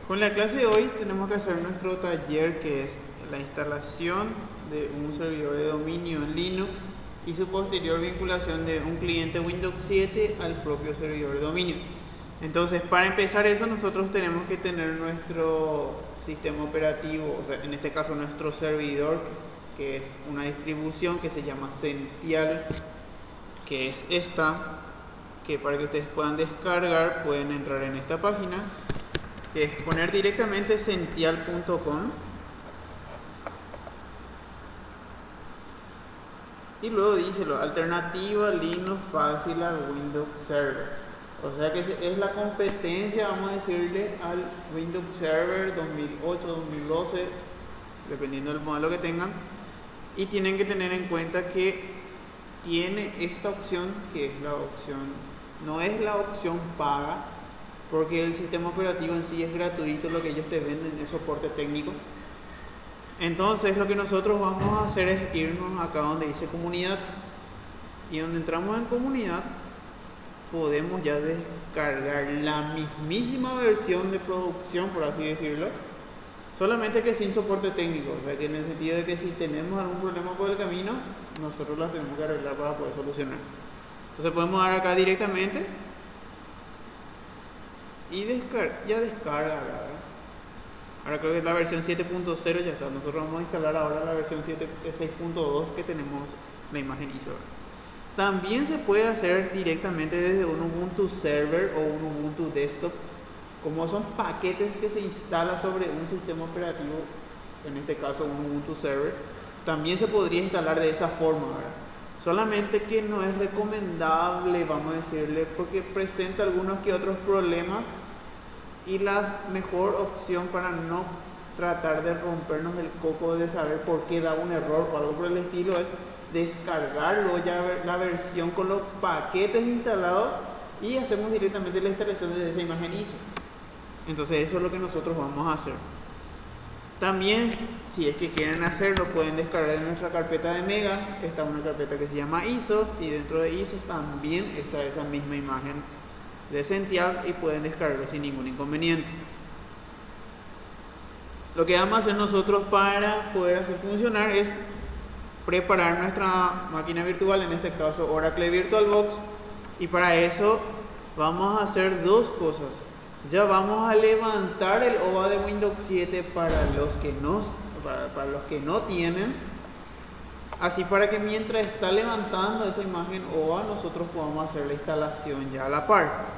Con la clase de hoy tenemos que hacer nuestro taller, que es la instalación de un servidor de dominio en Linux y su posterior vinculación de un cliente Windows 7 al propio servidor de dominio. Entonces, para empezar eso, nosotros tenemos que tener nuestro sistema operativo, o sea, en este caso nuestro servidor, que es una distribución que se llama Sential, que es esta, que para que ustedes puedan descargar pueden entrar en esta página, que es poner directamente sential.com y luego dice alternativa Linux fácil al Windows Server. O sea que es la competencia, vamos a decirle, al Windows Server 2008, 2012, dependiendo del modelo que tengan. Y tienen que tener en cuenta que tiene esta opción, que es la opción, no es la opción paga, porque el sistema operativo en sí es gratuito, lo que ellos te venden es soporte técnico. Entonces lo que nosotros vamos a hacer es irnos acá donde dice comunidad, y donde entramos en comunidad podemos ya descargar la mismísima versión de producción, por así decirlo, solamente que sin soporte técnico. O sea que en el sentido de que si tenemos algún problema por el camino, nosotros las tenemos que arreglar para poder solucionar. Entonces podemos dar acá directamente y ya descarga. Ahora creo que es la versión 7.0, ya está. Nosotros vamos a instalar ahora la versión 6.2 que tenemos la imagen ISO. También se puede hacer directamente desde un Ubuntu Server o un Ubuntu Desktop, como son paquetes que se instalan sobre un sistema operativo, en este caso un Ubuntu Server. También se podría instalar de esa forma, ¿verdad? Solamente que no es recomendable, vamos a decirle, porque presenta algunos que otros problemas, y la mejor opción para no tratar de rompernos el coco de saber por qué da un error o algo por el estilo es descargarlo ya la versión con los paquetes instalados y hacemos directamente la instalación desde esa imagen ISO. Entonces eso es lo que nosotros vamos a hacer. También, si es que quieren hacerlo, pueden descargar en nuestra carpeta de Mega. Está una carpeta que se llama ISOs, y dentro de ISOs también está esa misma imagen de Sential y pueden descargarlo sin ningún inconveniente. Lo que vamos a hacer nosotros para poder hacer funcionar es preparar nuestra máquina virtual, en este caso Oracle VirtualBox, y para eso vamos a hacer dos cosas. Ya vamos a levantar el OVA de Windows 7 para los que no tienen, así para que mientras está levantando esa imagen OVA nosotros podamos hacer la instalación ya a la par.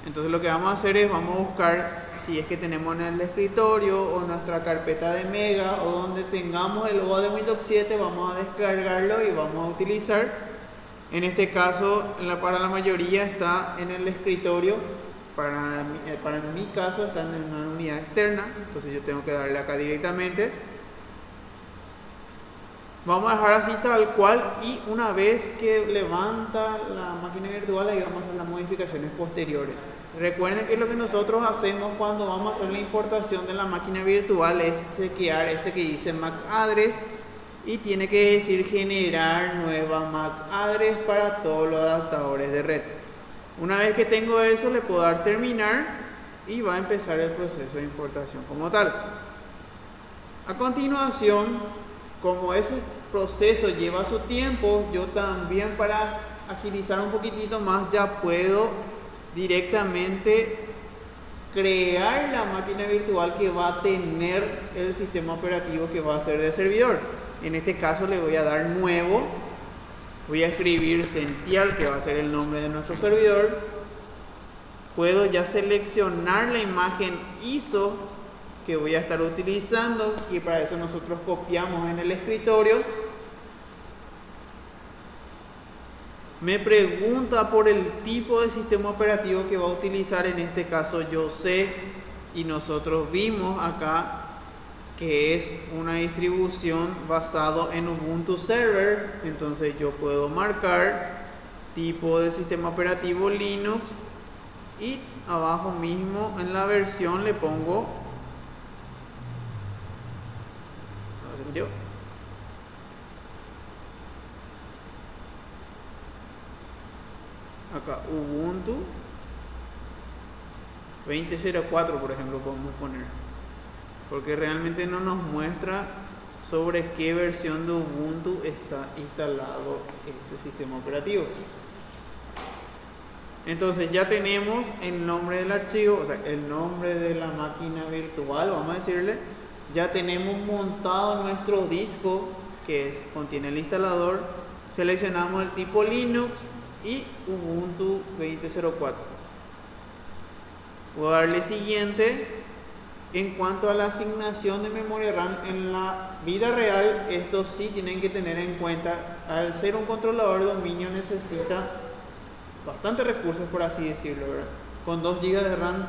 Entonces lo que vamos a hacer es, vamos a buscar si es que tenemos en el escritorio o nuestra carpeta de Mega o donde tengamos el OVA de Windows 7, vamos a descargarlo y vamos a utilizar. En este caso, para la mayoría está en el escritorio. Para mi caso está en una unidad externa, entonces yo tengo que darle acá directamente. Vamos a dejar así tal cual, y una vez que levanta la máquina virtual ahí vamos a hacer las modificaciones posteriores. Recuerden que lo que nosotros hacemos cuando vamos a hacer la importación de la máquina virtual es chequear este que dice MAC address, y tiene que decir generar nueva MAC address para todos los adaptadores de red. Una vez que tengo eso, le puedo dar terminar y va a empezar el proceso de importación como tal. A continuación, como ese proceso lleva su tiempo, yo también, para agilizar un poquitito más, ya puedo directamente crear la máquina virtual que va a tener el sistema operativo que va a ser de servidor. En este caso le voy a dar nuevo, voy a escribir Sential, que va a ser el nombre de nuestro servidor. Puedo ya seleccionar la imagen ISO que voy a estar utilizando, y para eso nosotros copiamos en el escritorio. Me pregunta por el tipo de sistema operativo que va a utilizar. En este caso yo sé, y nosotros vimos acá que es una distribución basado en Ubuntu Server. Entonces yo puedo marcar tipo de sistema operativo Linux, y abajo mismo en la versión le pongo acá Ubuntu 20.04 por ejemplo podemos poner, porque realmente no nos muestra sobre qué versión de Ubuntu está instalado este sistema operativo. Entonces ya tenemos el nombre del archivo, o sea, el nombre de la máquina virtual, vamos a decirle. Ya tenemos montado nuestro disco que contiene el instalador. Seleccionamos el tipo Linux y Ubuntu 20.04. Voy a darle siguiente. En cuanto a la asignación de memoria RAM en la vida real, esto sí tienen que tener en cuenta. Al ser un controlador de dominio necesita bastantes recursos, por así decirlo, ¿verdad? Con 2 GB de RAM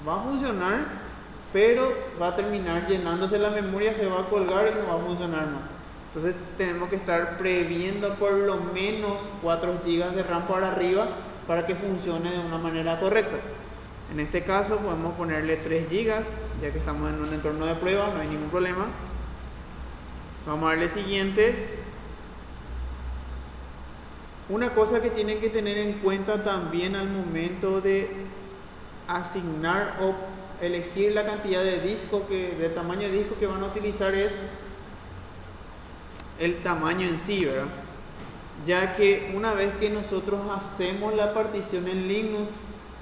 va a funcionar, pero va a terminar llenándose la memoria, se va a colgar y no va a funcionar más. Entonces tenemos que estar previendo por lo menos 4 GB de RAM para arriba para que funcione de una manera correcta. En este caso podemos ponerle 3 GB, ya que estamos en un entorno de prueba, no hay ningún problema. Vamos a darle siguiente. Una cosa que tienen que tener en cuenta también al momento de asignar o elegir la cantidad de disco de tamaño de disco que van a utilizar es el tamaño en sí, ¿verdad? Ya que una vez que nosotros hacemos la partición en Linux,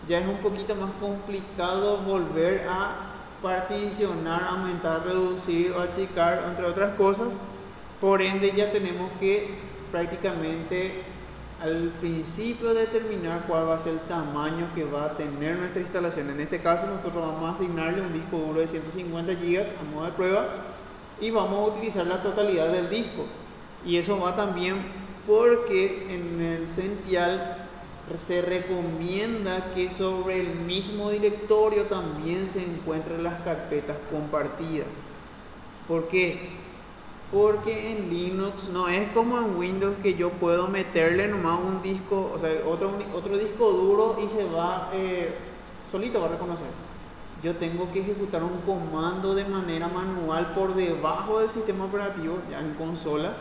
ya es un poquito más complicado volver a particionar, aumentar, reducir o achicar, entre otras cosas. Por ende ya tenemos que prácticamente al principio determinar cuál va a ser el tamaño que va a tener nuestra instalación. En este caso nosotros vamos a asignarle un disco duro de 150 GB a modo de prueba y vamos a utilizar la totalidad del disco. Y eso va también porque en el CENTIAL se recomienda que sobre el mismo directorio también se encuentren las carpetas compartidas. ¿Por qué? Porque en Linux no es como en Windows, que yo puedo meterle nomás un disco, o sea, otro disco duro y se va, solito va a reconocer. Yo tengo que ejecutar un comando de manera manual por debajo del sistema operativo, ya en consola,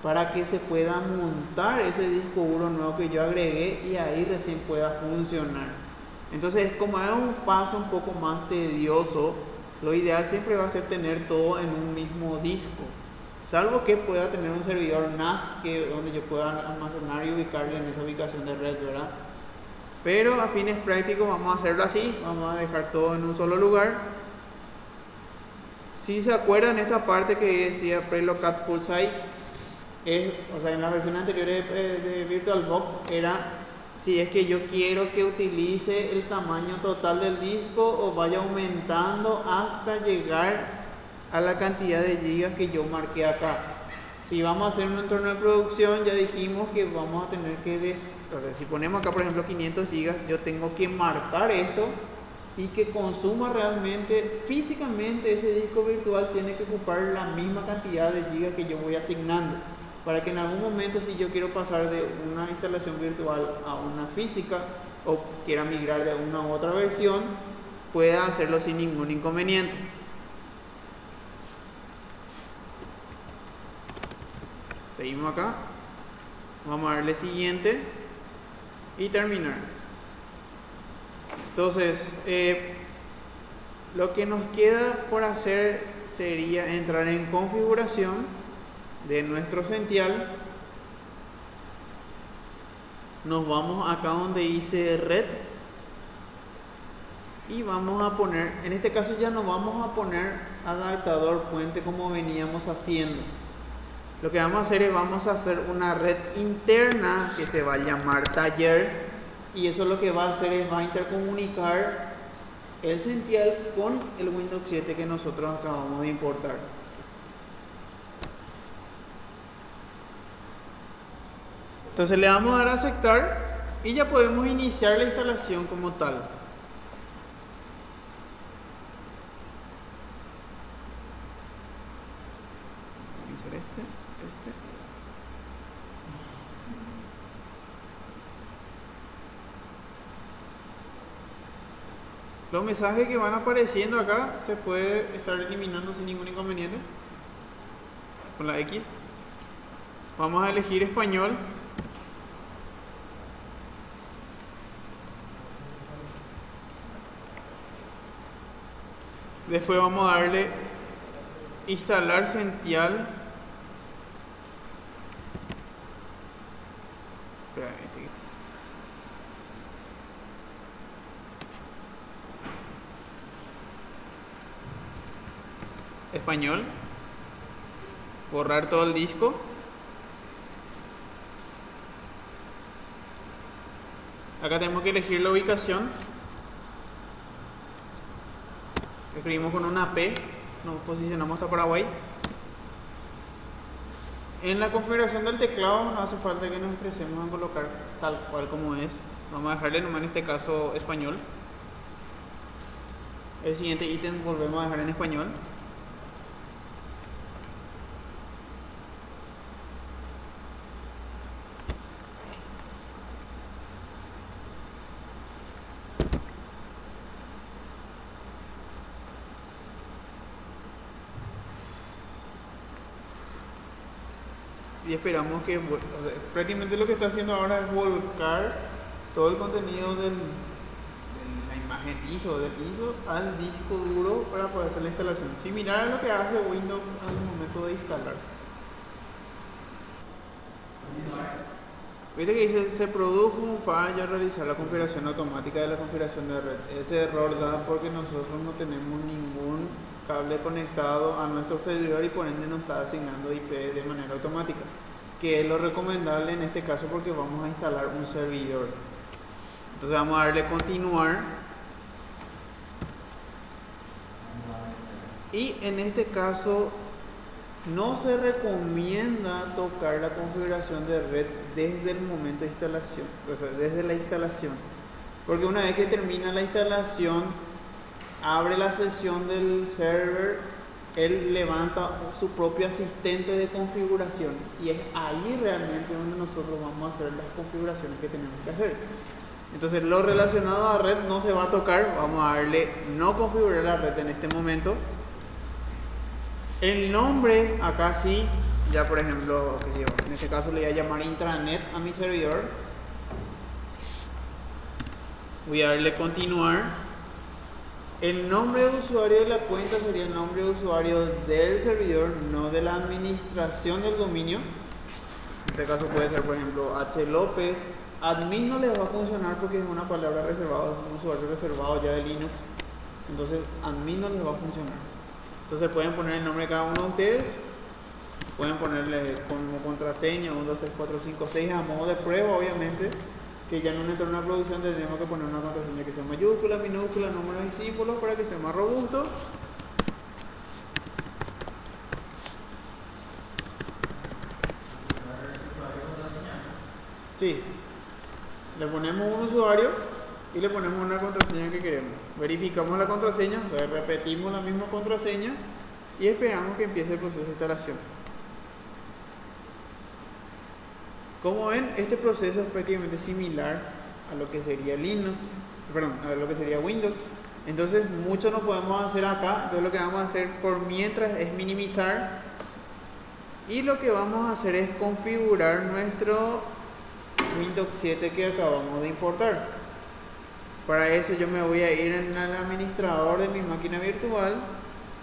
para que se pueda montar ese disco duro nuevo que yo agregué y ahí recién pueda funcionar. Entonces, como es un paso un poco más tedioso, lo ideal siempre va a ser tener todo en un mismo disco, salvo que pueda tener un servidor NAS donde yo pueda almacenar y ubicarle en esa ubicación de red, ¿verdad? Pero a fines prácticos vamos a hacerlo así, vamos a dejar todo en un solo lugar. Si se acuerdan, esta parte que decía preload full size, o sea, en la versión anterior de VirtualBox era si es que yo quiero que utilice el tamaño total del disco o vaya aumentando hasta llegar a la cantidad de gigas que yo marqué acá. Si vamos a hacer un entorno de producción, ya dijimos que vamos a tener que o sea, si ponemos acá por ejemplo 500 gigas, yo tengo que marcar esto y que consuma realmente, físicamente ese disco virtual tiene que ocupar la misma cantidad de gigas que yo voy asignando, para que en algún momento, si yo quiero pasar de una instalación virtual a una física o quiera migrar de una u otra versión, pueda hacerlo sin ningún inconveniente. Seguimos acá, vamos a darle siguiente y terminar. Entonces, lo que nos queda por hacer sería entrar en configuración de nuestro CENTIAL. Nos vamos acá donde dice red y vamos a poner, en este caso ya no vamos a poner adaptador puente como veníamos haciendo. Lo que vamos a hacer es vamos a hacer una red interna que se va a llamar taller, y eso lo que va a hacer es va a intercomunicar el CENTIAL con el Windows 7 que nosotros acabamos de importar. Entonces le vamos a dar a aceptar y ya podemos iniciar la instalación como tal. Voy a hacer este. Los mensajes que van apareciendo acá se puede estar eliminando sin ningún inconveniente con la X. Vamos a elegir español. Después vamos a darle instalar Sential. Espera, español. Borrar todo el disco. Acá tenemos que elegir la ubicación. Escribimos con una P, nos posicionamos hasta Paraguay. En la configuración del teclado no hace falta que nos estresemos en colocar tal cual como es. Vamos a dejarle nomás en este caso español. El siguiente ítem volvemos a dejar en español. Y esperamos que, o sea, prácticamente lo que está haciendo ahora es volcar todo el contenido de la imagen ISO, del ISO al disco duro para poder hacer la instalación, similar a lo que hace Windows al momento de instalar. Viste que dice, se produjo un fallo al realizar la configuración automática de la configuración de red. Ese error da porque nosotros no tenemos ningún cable conectado a nuestro servidor y por ende nos está asignando IP de manera automática, que es lo recomendable en este caso porque vamos a instalar un servidor. Entonces vamos a darle continuar y en este caso no se recomienda tocar la configuración de red desde el momento de instalación, o sea, desde la instalación, porque una vez que termina la instalación, abre la sesión del server, él levanta su propio asistente de configuración y es ahí realmente donde nosotros vamos a hacer las configuraciones que tenemos que hacer. Entonces lo relacionado a red no se va a tocar, vamos a darle no configurar la red en este momento. El nombre, acá sí, ya por ejemplo, en este caso le voy a llamar intranet a mi servidor. Voy a darle continuar. El nombre de usuario de la cuenta sería el nombre de usuario del servidor, no de la administración del dominio. En este caso puede ser, por ejemplo, H. López. Admin no les va a funcionar porque es una palabra reservada, es un usuario reservado ya de Linux. Entonces, admin no les va a funcionar. Entonces pueden poner el nombre de cada uno de ustedes. Pueden ponerle como contraseña 1, 2, 3, 4, 5, 6 a modo de prueba, obviamente. Que ya en un entorno de producción tendríamos que poner una contraseña que sea mayúscula, minúscula, números y símbolos para que sea más robusto. Sí, le ponemos un usuario y le ponemos una contraseña que queremos. Verificamos la contraseña, o sea, repetimos la misma contraseña y esperamos que empiece el proceso de instalación. Como ven, este proceso es prácticamente similar a lo que sería a lo que sería Windows. Entonces, mucho no podemos hacer acá. Entonces, lo que vamos a hacer por mientras es minimizar. Y lo que vamos a hacer es configurar nuestro Windows 7 que acabamos de importar. Para eso yo me voy a ir en el administrador de mi máquina virtual.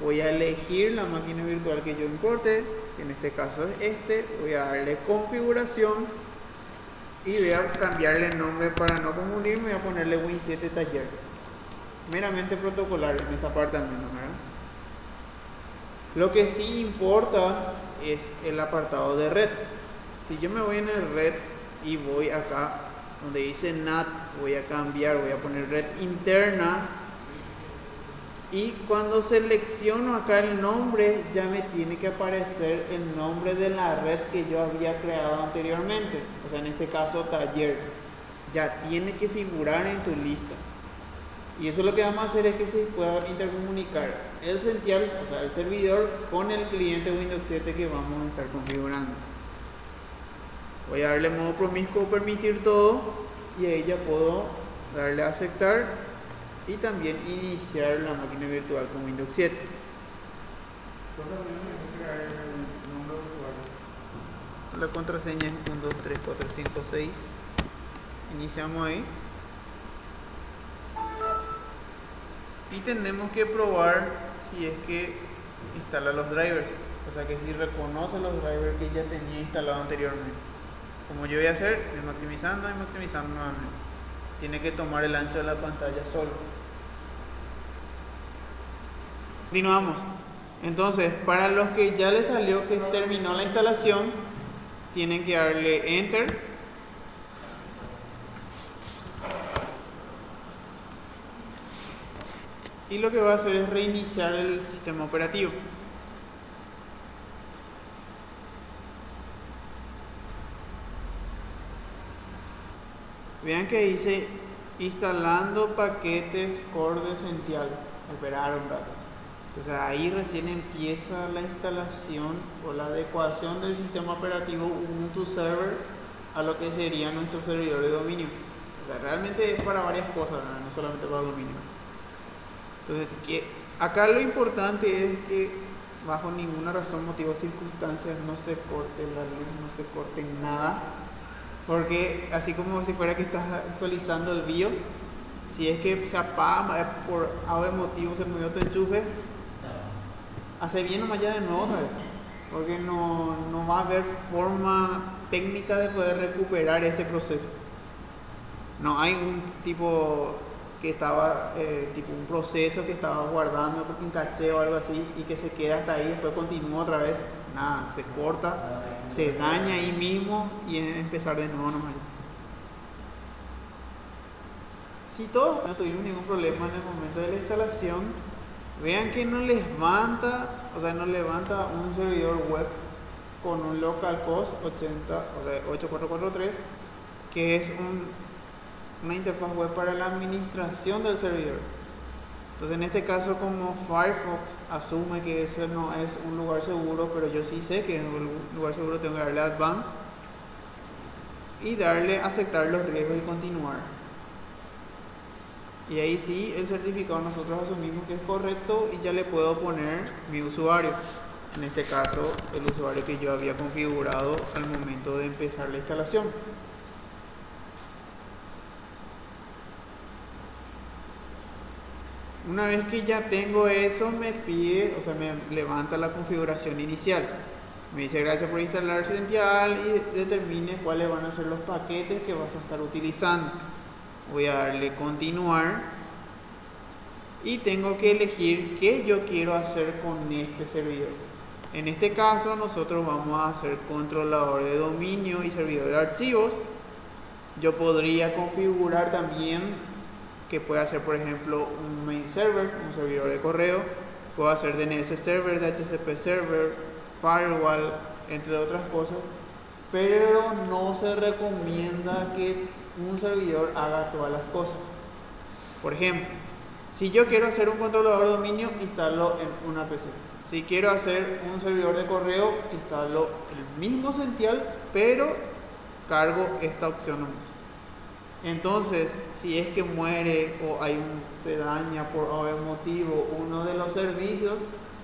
Voy a elegir la máquina virtual que yo importe, que en este caso es voy a darle configuración y voy a cambiarle el nombre para no confundirme, voy a ponerle Win 7 Taller. Meramente protocolar en esa parte al menos, ¿verdad? Lo que sí importa es el apartado de red. Si yo me voy en el red y voy acá donde dice NAT, voy a cambiar, voy a poner red interna. Y cuando selecciono acá el nombre, ya me tiene que aparecer el nombre de la red que yo había creado anteriormente. O sea, en este caso, taller. Ya tiene que figurar en tu lista. Y eso lo que vamos a hacer es que se pueda intercomunicar el Sential, o sea, el servidor, con el cliente Windows 7 que vamos a estar configurando. Voy a darle modo promiscuo, permitir todo, y ahí ya puedo darle a aceptar. Y también iniciar la máquina virtual con Windows 7. La contraseña es 1, 2, 3, 4, 5, 6. Iniciamos ahí. Y tenemos que probar si es que instala los drivers, o sea que si reconoce los drivers que ya tenía instalado anteriormente. Como yo voy a hacer, maximizando y maximizando nuevamente. Tiene que tomar el ancho de la pantalla solo. Continuamos. Entonces, para los que ya les salió que terminó la instalación, tienen que darle Enter. Y lo que va a hacer es reiniciar el sistema operativo. Vean que dice instalando paquetes Core de Essential. Esperaron un rato. O sea, ahí recién empieza la instalación o la adecuación del sistema operativo Ubuntu Server a lo que sería nuestro servidor de dominio. O sea, realmente es para varias cosas, no solamente para dominio. Entonces, acá lo importante es que bajo ninguna razón, motivo o circunstancias no se corte la luz, no se corte nada. Porque así como si fuera que estás actualizando el BIOS, si es que se apaga por algún motivo, se movió tu enchufe, hace bien nomás ya de nuevo, ¿sabes? Porque no va a haber forma técnica de poder recuperar este proceso. No hay un tipo que estaba, tipo un proceso que estaba guardando en caché o algo así y que se queda hasta ahí, después continúa otra vez. Nada, se corta, se daña ahí mismo y empezar de nuevo nomás. Si todos no tuvimos ningún problema en el momento de la instalación, vean que no levanta un servidor web con un localhost 8443, que es una interfaz web para la administración del servidor. Entonces, en este caso, como Firefox asume que ese no es un lugar seguro, pero yo sí sé que es un lugar seguro, tengo que darle Advance y darle aceptar los riesgos y continuar. Y ahí sí, el certificado nosotros asumimos que es correcto y ya le puedo poner mi usuario. En este caso, el usuario que yo había configurado al momento de empezar la instalación. Una vez que ya tengo eso, me pide, me levanta la configuración inicial. Me dice gracias por instalar Essential y determine cuáles van a ser los paquetes que vas a estar utilizando. Voy a darle continuar y tengo que elegir qué yo quiero hacer con este servidor. En este caso nosotros vamos a hacer controlador de dominio y servidor de archivos. Yo podría configurar también que pueda hacer, por ejemplo, un main server, un servidor de correo. Puedo hacer DNS server, DHCP server, firewall, entre otras cosas. Pero no se recomienda que un servidor haga todas las cosas. Por ejemplo, si yo quiero hacer un controlador de dominio, instalo en una PC. Si quiero hacer un servidor de correo, instalo el mismo Essential, pero cargo esta opción. Entonces, si es que muere o se daña por algún motivo uno de los servicios,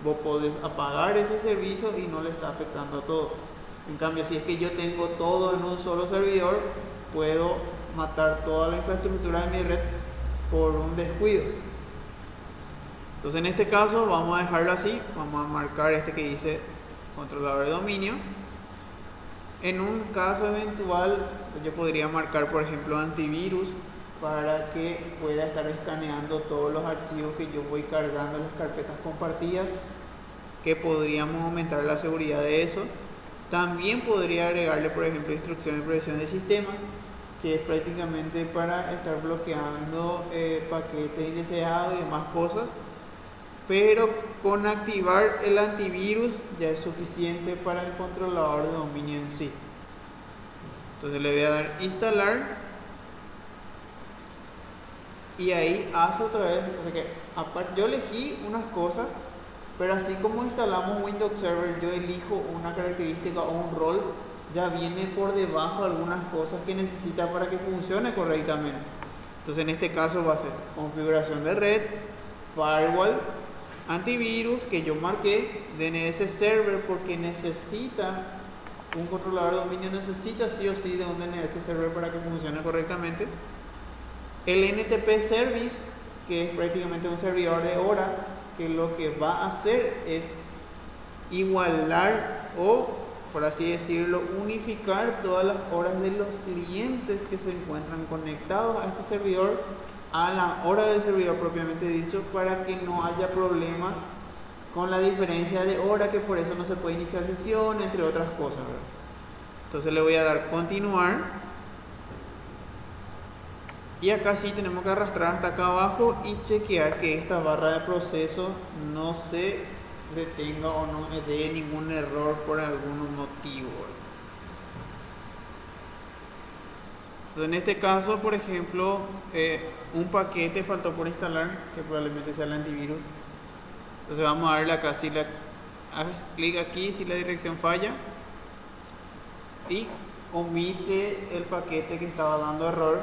vos podés apagar ese servicio y no le está afectando a todo. En cambio, si es que yo tengo todo en un solo servidor, puedo matar toda la infraestructura de mi red por un descuido. Entonces, en este caso, vamos a dejarlo así. Vamos a marcar este que dice controlador de dominio. En un caso eventual, yo podría marcar, por ejemplo, antivirus para que pueda estar escaneando todos los archivos que yo voy cargando en las carpetas compartidas, que podríamos aumentar la seguridad de eso. También podría agregarle, por ejemplo, instrucción de protección del sistema, que es prácticamente para estar bloqueando paquetes indeseados y demás cosas. Pero con activar el antivirus ya es suficiente para el controlador de dominio en sí. Entonces le voy a dar instalar y ahí hace otra vez, aparte yo elegí unas cosas, pero así como instalamos Windows Server, yo elijo una característica o un rol, ya viene por debajo algunas cosas que necesita para que funcione correctamente. Entonces en este caso va a ser configuración de red, firewall, antivirus que yo marqué, DNS server porque necesita un controlador de dominio, necesita sí o sí de un DNS server para que funcione correctamente. El NTP service, que es prácticamente un servidor de hora que lo que va a hacer es igualar o, por así decirlo, unificar todas las horas de los clientes que se encuentran conectados a este servidor a la hora del servidor propiamente dicho, para que no haya problemas con la diferencia de hora, que por eso no se puede iniciar sesión, entre otras cosas, ¿verdad? Entonces le voy a dar continuar y acá sí tenemos que arrastrar hasta acá abajo y chequear que esta barra de proceso no se detenga o no me dé ningún error por algún motivo. Entonces, en este caso, por ejemplo, un paquete faltó por instalar, que probablemente sea el antivirus. Entonces vamos a darle acá, clic aquí si la dirección falla y omite el paquete que estaba dando error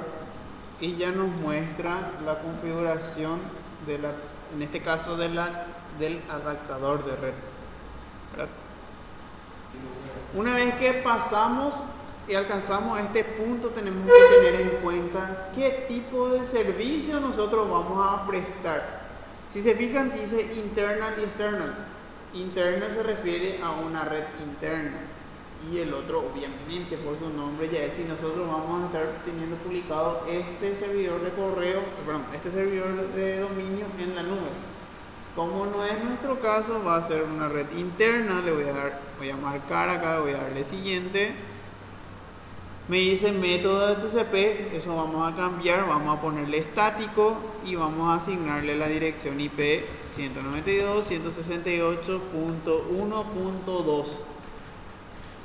y ya nos muestra la configuración de la, en este caso del adaptador de red, ¿verdad? Una vez que pasamos y alcanzamos este punto, tenemos que tener en cuenta qué tipo de servicio nosotros vamos a prestar. Si se fijan, dice internal y external. Internal se refiere a una red interna y el otro, obviamente, por su nombre ya es si nosotros vamos a estar teniendo publicado este servidor de correo, este servidor de dominio en la nube. Como no es nuestro caso, va a ser una red interna. Le voy a marcar acá, voy a darle siguiente. Me dice método de TCP, eso vamos a cambiar, vamos a ponerle estático y vamos a asignarle la dirección IP 192.168.1.2.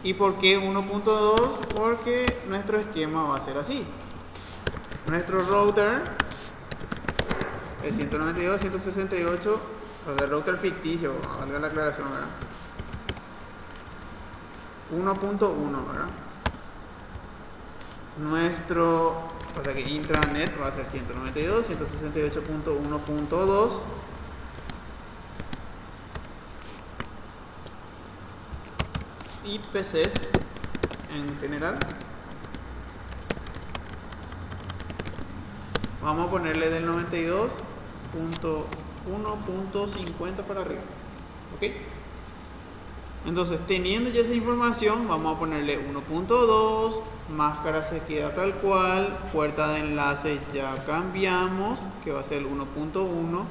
¿Y por qué 1.2? Porque nuestro esquema va a ser así. Nuestro router es 192.168, o sea, router ficticio, valga la aclaración, ¿verdad? 1.1, ¿verdad? O sea que intranet va a ser 192.168.1.2 y PCs en general. Vamos a ponerle del 92.1.50 para arriba, ¿ok? Entonces, teniendo ya esa información, vamos a ponerle 1.2, máscara se queda tal cual, puerta de enlace ya cambiamos, que va a ser el 1.1,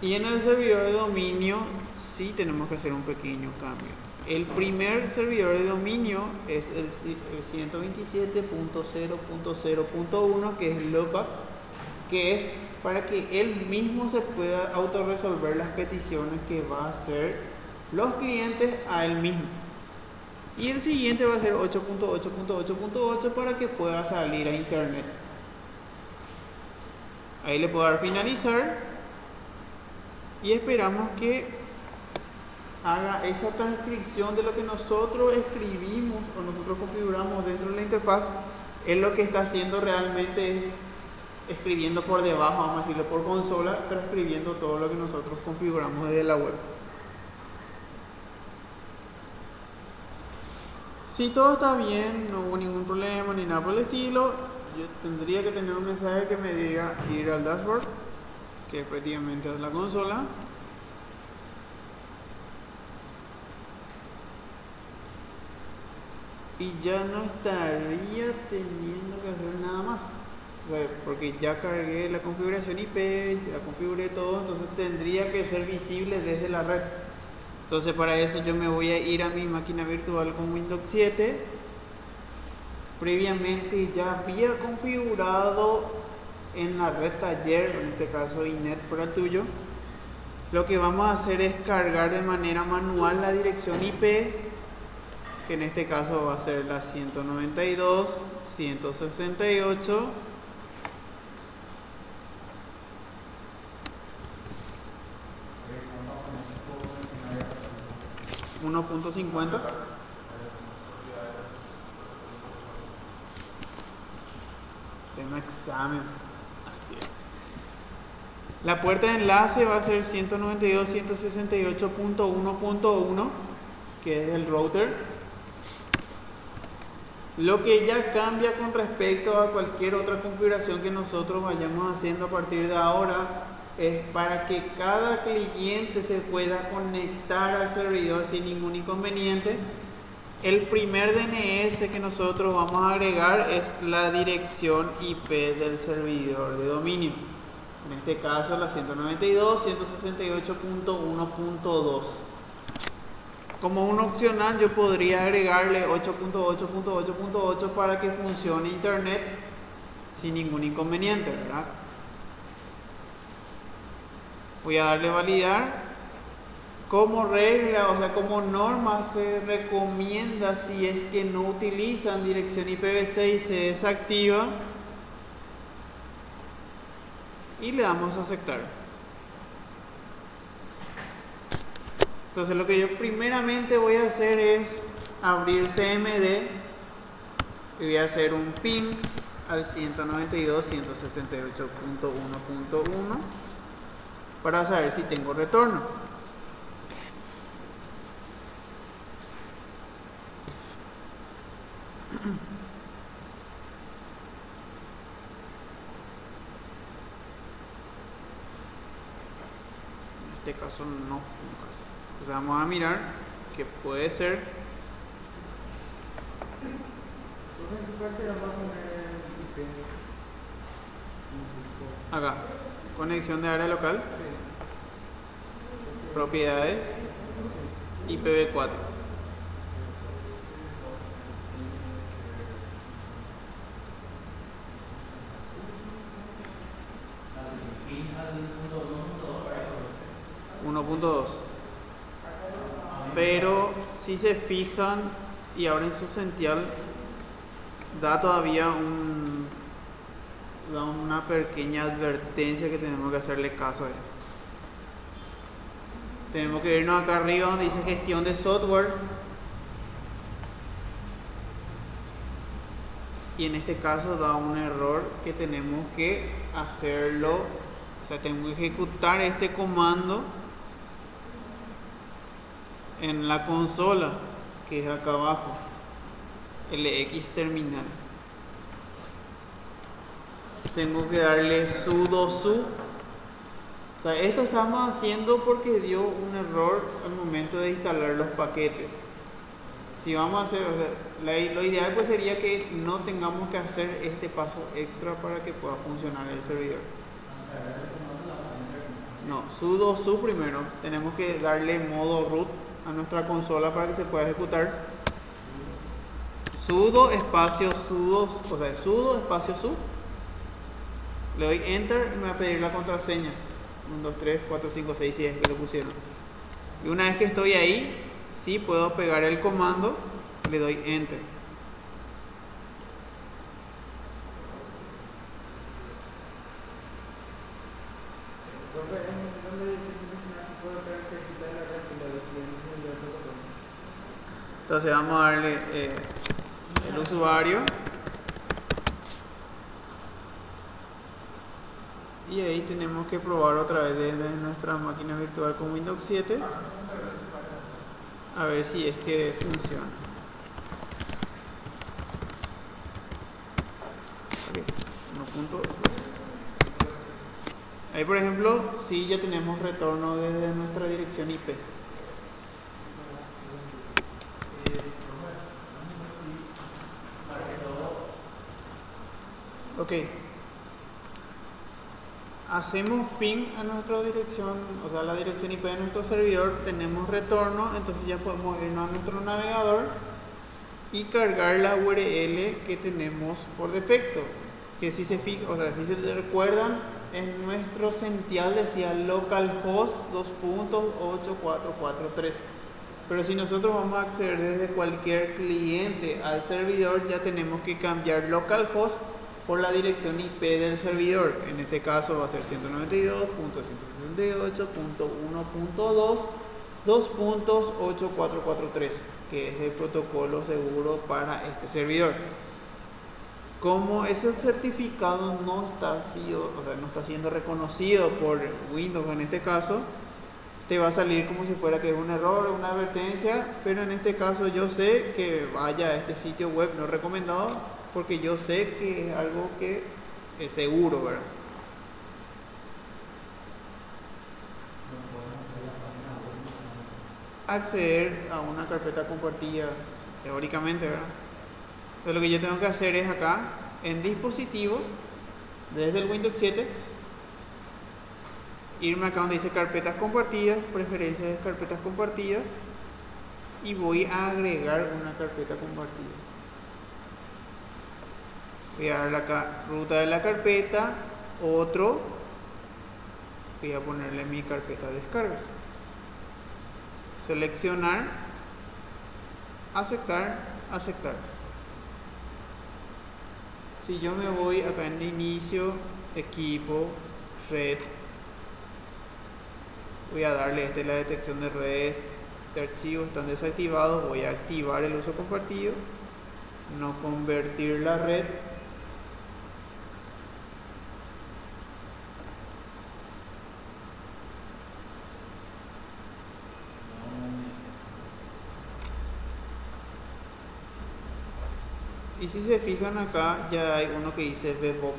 y en el servidor de dominio sí tenemos que hacer un pequeño cambio. El primer servidor de dominio es el 127.0.0.1, que es LOPA, que es para que él mismo se pueda autorresolver las peticiones que va a hacer los clientes a él mismo. Y el siguiente va a ser 8.8.8.8 para que pueda salir a internet. Ahí le puedo dar finalizar y esperamos que haga esa transcripción de lo que nosotros escribimos o nosotros configuramos dentro de la interfaz. Él lo que está haciendo realmente es escribiendo por debajo, vamos a decirlo, por consola, transcribiendo todo lo que nosotros configuramos desde la web. Si todo está bien, no hubo ningún problema ni nada por el estilo, yo tendría que tener un mensaje que me diga ir al dashboard, que prácticamente es la consola. Y ya no estaría teniendo que hacer nada más, porque ya cargué la configuración IP, ya configuré todo, entonces tendría que ser visible desde la red. Entonces para eso yo me voy a ir a mi máquina virtual con Windows 7. Previamente ya había configurado en la red taller, en este caso iNet para el tuyo. Lo que vamos a hacer es cargar de manera manual la dirección IP, que en este caso va a ser la 192.168. 1.50. Tema examen. Así es. La puerta de enlace va a ser 192.168.1.1, que es el router. Lo que ya cambia con respecto a cualquier otra configuración que nosotros vayamos haciendo a partir de ahora es para que cada cliente se pueda conectar al servidor sin ningún inconveniente. El primer DNS que nosotros vamos a agregar es la dirección IP del servidor de dominio. En este caso la 192.168.1.2. Como un opcional yo podría agregarle 8.8.8.8 para que funcione internet sin ningún inconveniente, ¿verdad? Voy a darle validar. Como regla, o sea, como norma se recomienda, si es que no utilizan dirección IPv6, se desactiva y le damos a aceptar. Entonces lo que yo primeramente voy a hacer es abrir CMD y voy a hacer un ping al 192.168.1.1 para saber si tengo retorno. En este caso no funciona. Entonces vamos a mirar que puede ser. Acá, conexión de área local, propiedades, IPv4. Pero si se fijan y abren su sential, da todavía una pequeña advertencia que tenemos que hacerle caso a él. Tenemos que irnos acá arriba donde dice gestión de software, y en este caso da un error que tenemos que hacerlo, o sea, tenemos que ejecutar este comando en la consola, que es acá abajo, LX terminal. Tengo que darle sudo su. O sea, esto estamos haciendo porque dio un error al momento de instalar los paquetes. Si vamos a hacer, o sea, lo ideal pues sería que no tengamos que hacer este paso extra para que pueda funcionar el servidor. No, sudo su primero. Tenemos que darle modo root a nuestra consola para que se pueda ejecutar. Sudo espacio sudo, o sea, sudo espacio su. Le doy enter y me va a pedir la contraseña. 1, 2, 3, 4, 5, 6, si es que lo pusieron. Y una vez que estoy ahí, sí puedo pegar el comando, le doy enter. Entonces vamos a darle el usuario. Y ahí tenemos que probar otra vez desde nuestra máquina virtual con Windows 7 a ver si es que funciona. Okay. 1.2. Ahí por ejemplo sí ya tenemos retorno desde nuestra dirección IP. Ok. Hacemos ping a nuestra dirección, o sea, la dirección IP de nuestro servidor, tenemos retorno, entonces ya podemos irnos a nuestro navegador y cargar la URL que tenemos por defecto. Que si se fijan, o sea, si se recuerdan, en nuestro sential decía localhost 2.8443. Pero si nosotros vamos a acceder desde cualquier cliente al servidor, ya tenemos que cambiar localhost por la dirección IP del servidor. En este caso va a ser 192.168.1.2 2.8443, que es el protocolo seguro para este servidor. Como ese certificado no está siendo reconocido por Windows en este caso, te va a salir como si fuera que es un error, una advertencia, pero en este caso yo sé que vaya a este sitio web no recomendado, porque yo sé que es algo que es seguro, ¿verdad? acceder a una carpeta compartida, teóricamente, ¿verdad? Entonces lo que yo tengo que hacer es acá, en dispositivos, desde el Windows 7, irme acá donde dice carpetas compartidas, preferencias de carpetas compartidas, y voy a agregar una carpeta compartida. Voy a darle acá ruta de la carpeta, otro, voy a ponerle mi carpeta de descargas. Seleccionar, aceptar, aceptar. Si yo me voy acá en inicio, equipo, red, voy a darle la detección de redes de archivos están desactivados, voy a activar el uso compartido, no convertir la red. Y si se fijan acá ya hay uno que dice VBox.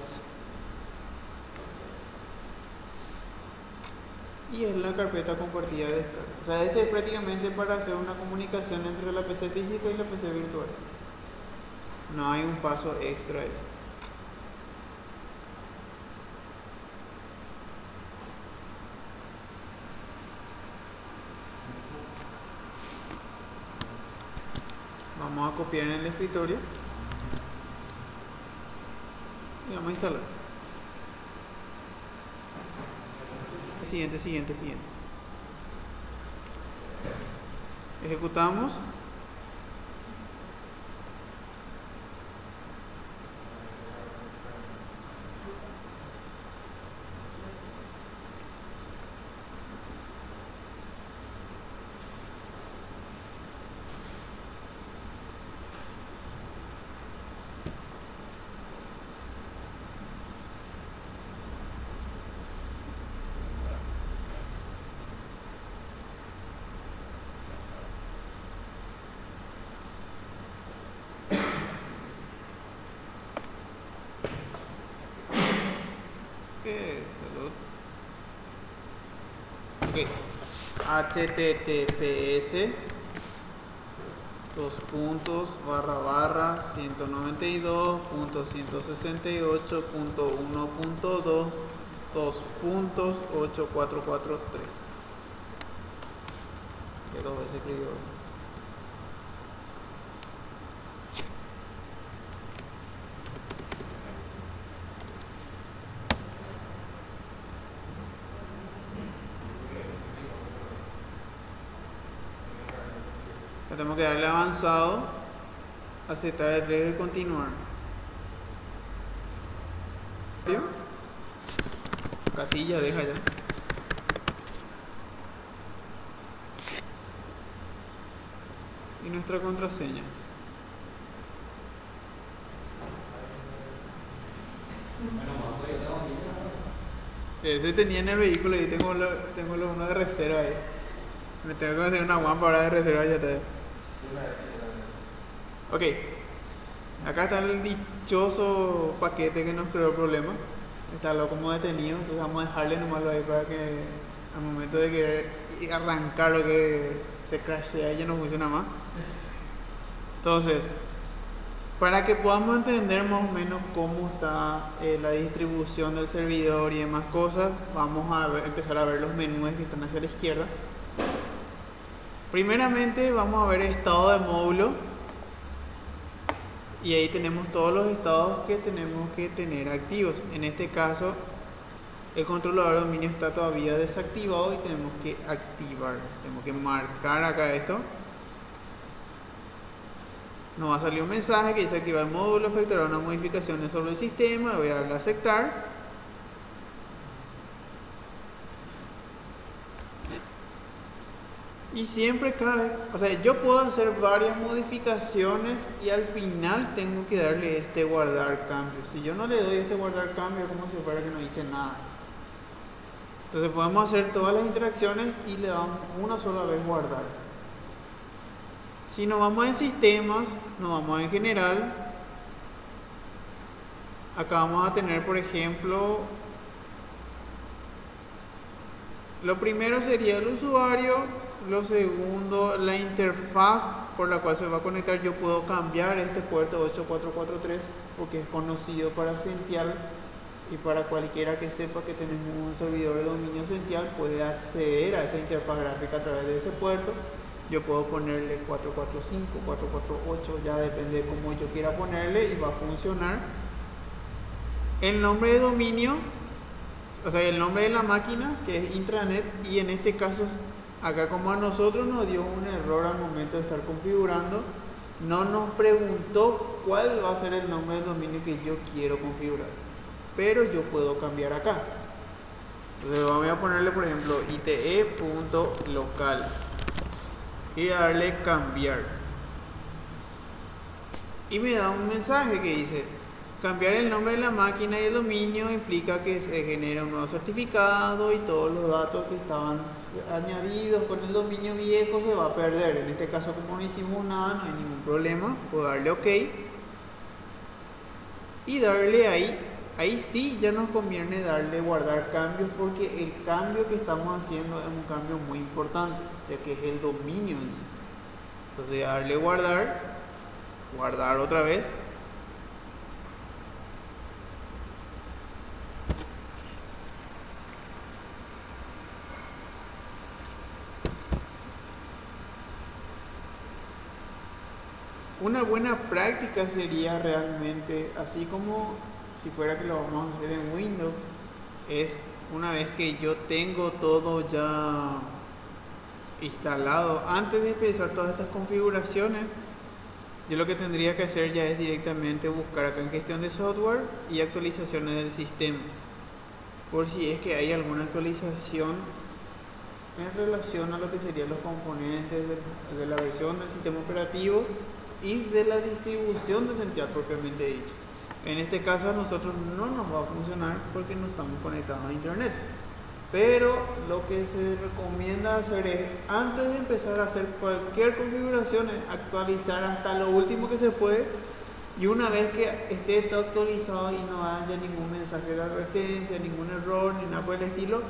Y es la carpeta compartida de descarga. O sea, este es prácticamente para hacer una comunicación entre la PC física y la PC virtual. No hay un paso extra ahí. Vamos a copiar en el escritorio y vamos a instalar. Siguiente. Ejecutamos. Salud. Ok. https //192.168.1.2 que dos veces escribió. Tenemos que darle avanzado, aceptar el riesgo y continuar. ¿Vio? Casilla, deja ya. Y nuestra contraseña. Ese tenía en el vehículo y tengo uno de reserva ahí. Me tengo que hacer una guampa ahora de reserva ya está. Ok, acá está el dichoso paquete que nos creó el problema. Está lo como detenido, entonces vamos a dejarle nomás ahí para que al momento de querer arrancar o que se crashea ya no funciona más. Entonces, para que podamos entender más o menos cómo está la distribución del servidor y demás cosas, vamos a empezar a ver los menús que están hacia la izquierda. Primeramente vamos a ver estado de módulo y ahí tenemos todos los estados que tenemos que tener activos. En este caso el controlador de dominio está todavía desactivado y tenemos que activar, tenemos que marcar acá esto. Nos va a salir un mensaje que dice activar el módulo, efectuará unas modificaciones sobre el sistema, le voy a darle a aceptar. Y siempre cabe, o sea, yo puedo hacer varias modificaciones y al final tengo que darle guardar cambio. Si yo no le doy guardar cambio, es como si fuera que no hice nada. Entonces podemos hacer todas las interacciones y le damos una sola vez guardar. Si nos vamos en sistemas, nos vamos en general. Acá vamos a tener, por ejemplo, Lo primero sería el usuario, lo segundo la interfaz por la cual se va a conectar. Yo puedo cambiar este puerto 8443 porque es conocido para Sential, y para cualquiera que sepa que tenemos un servidor de dominio Sential puede acceder a esa interfaz gráfica a través de ese puerto. Yo puedo ponerle 445, 448, ya depende de cómo yo quiera ponerle, y va a funcionar. El nombre de dominio, o sea, el nombre de la máquina, que es intranet, y en este caso, acá como a nosotros nos dio un error al momento de estar configurando, no nos preguntó cuál va a ser el nombre del dominio que yo quiero configurar, pero yo puedo cambiar acá. Entonces voy a ponerle, por ejemplo, ite.local y darle cambiar, y me da un mensaje que dice: cambiar el nombre de la máquina y el dominio implica que se genera un nuevo certificado y todos los datos que estaban añadidos con el dominio viejo se va a perder. En este caso, como no hicimos nada, no hay ningún problema. Puedo darle OK y darle ahí sí ya nos conviene darle guardar cambios, porque el cambio que estamos haciendo es un cambio muy importante, ya que es el dominio en sí. Entonces darle guardar otra vez. Una buena práctica sería realmente, así como si fuera que lo vamos a hacer en Windows, es una vez que yo tengo todo ya instalado, antes de empezar todas estas configuraciones, yo lo que tendría que hacer ya es directamente buscar acá en gestión de software y actualizaciones del sistema, por si es que hay alguna actualización en relación a lo que serían los componentes de la versión del sistema operativo y de la distribución de Sential propiamente dicho. En este caso a nosotros no nos va a funcionar porque no estamos conectados a internet, pero lo que se recomienda hacer es, antes de empezar a hacer cualquier configuración, es actualizar hasta lo último que se puede, y una vez que esté todo actualizado y no haya ningún mensaje de advertencia, ningún error ni nada por el estilo,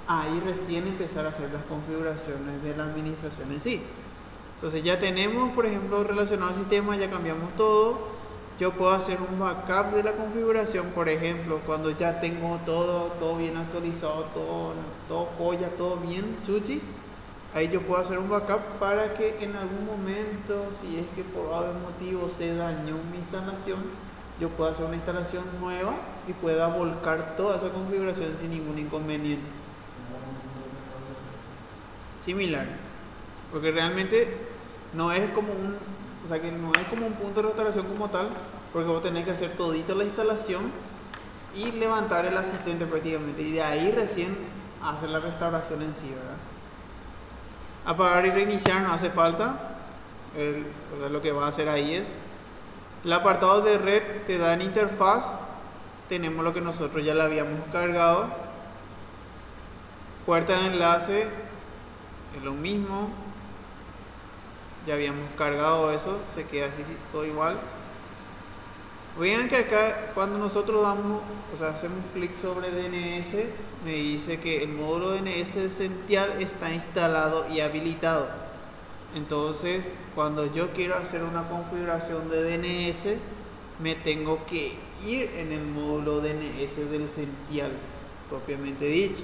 ahí recién empezar a hacer las configuraciones de la administración en sí. Entonces ya tenemos, por ejemplo, relacionado al sistema, ya cambiamos todo. Yo puedo hacer un backup de la configuración, por ejemplo, cuando ya tengo todo bien actualizado, todo joya, todo bien chuchi. Ahí yo puedo hacer un backup para que en algún momento, si es que por algún motivo se dañó mi instalación, yo pueda hacer una instalación nueva y pueda volcar toda esa configuración sin ningún inconveniente. Similar, porque realmente no es como un punto de restauración como tal, porque vos tenés que hacer todita la instalación y levantar el asistente prácticamente, y de ahí recién hacer la restauración en sí, ¿verdad? Apagar y reiniciar no hace falta. Lo que va a hacer ahí es el apartado de red, te da en interfaz, tenemos lo que nosotros ya le habíamos cargado. Puerta de enlace es lo mismo, ya habíamos cargado eso, se queda así todo igual. Vean que acá cuando nosotros hacemos clic sobre DNS, me dice que el módulo DNS de Sential está instalado y habilitado. Entonces, cuando yo quiero hacer una configuración de DNS, me tengo que ir en el módulo DNS del Sential propiamente dicho.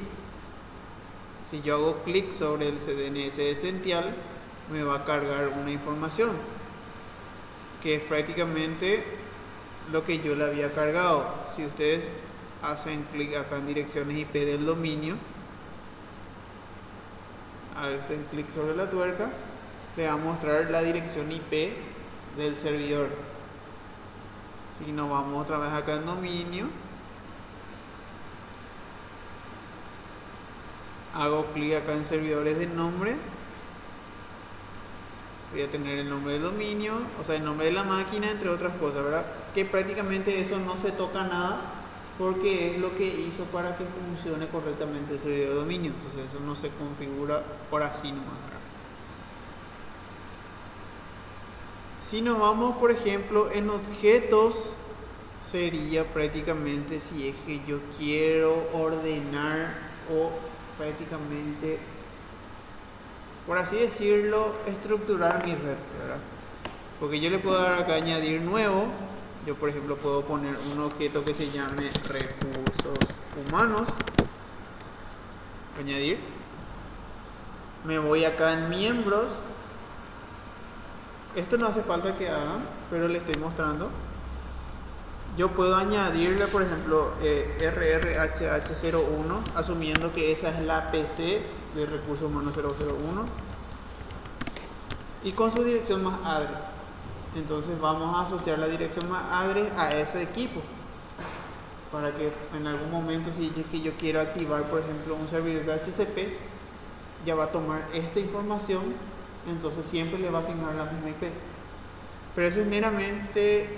Si yo hago clic sobre el DNS de Sential, me va a cargar una información que es prácticamente lo que yo le había cargado. Si ustedes hacen clic acá en direcciones IP del dominio, hacen clic sobre la tuerca, le va a mostrar la dirección IP del servidor. Si nos vamos otra vez acá en dominio, hago clic acá en servidores de nombre, voy a tener el nombre del dominio, o sea el nombre de la máquina, entre otras cosas, ¿verdad? Que prácticamente eso no se toca nada, porque es lo que hizo para que funcione correctamente el servidor de dominio. Entonces eso no se configura por así nomás, ¿verdad? Si nos vamos, por ejemplo, en objetos, sería prácticamente si es que yo quiero ordenar o prácticamente, por así decirlo, estructurar mi red, ¿verdad? Porque yo le puedo dar acá añadir nuevo. Yo por ejemplo puedo poner un objeto que se llame recursos humanos, añadir. Me voy acá en miembros. Esto no hace falta que hagan, pero le estoy mostrando. Yo puedo añadirle, por ejemplo, RRHH01, asumiendo que esa es la PC de recursos humanos 001, y con su dirección más address. Entonces vamos a asociar la dirección más address a ese equipo, para que en algún momento, si yo quiero activar, por ejemplo, un servidor de HCP, ya va a tomar esta información, entonces siempre le va a asignar la misma IP. Pero eso es meramente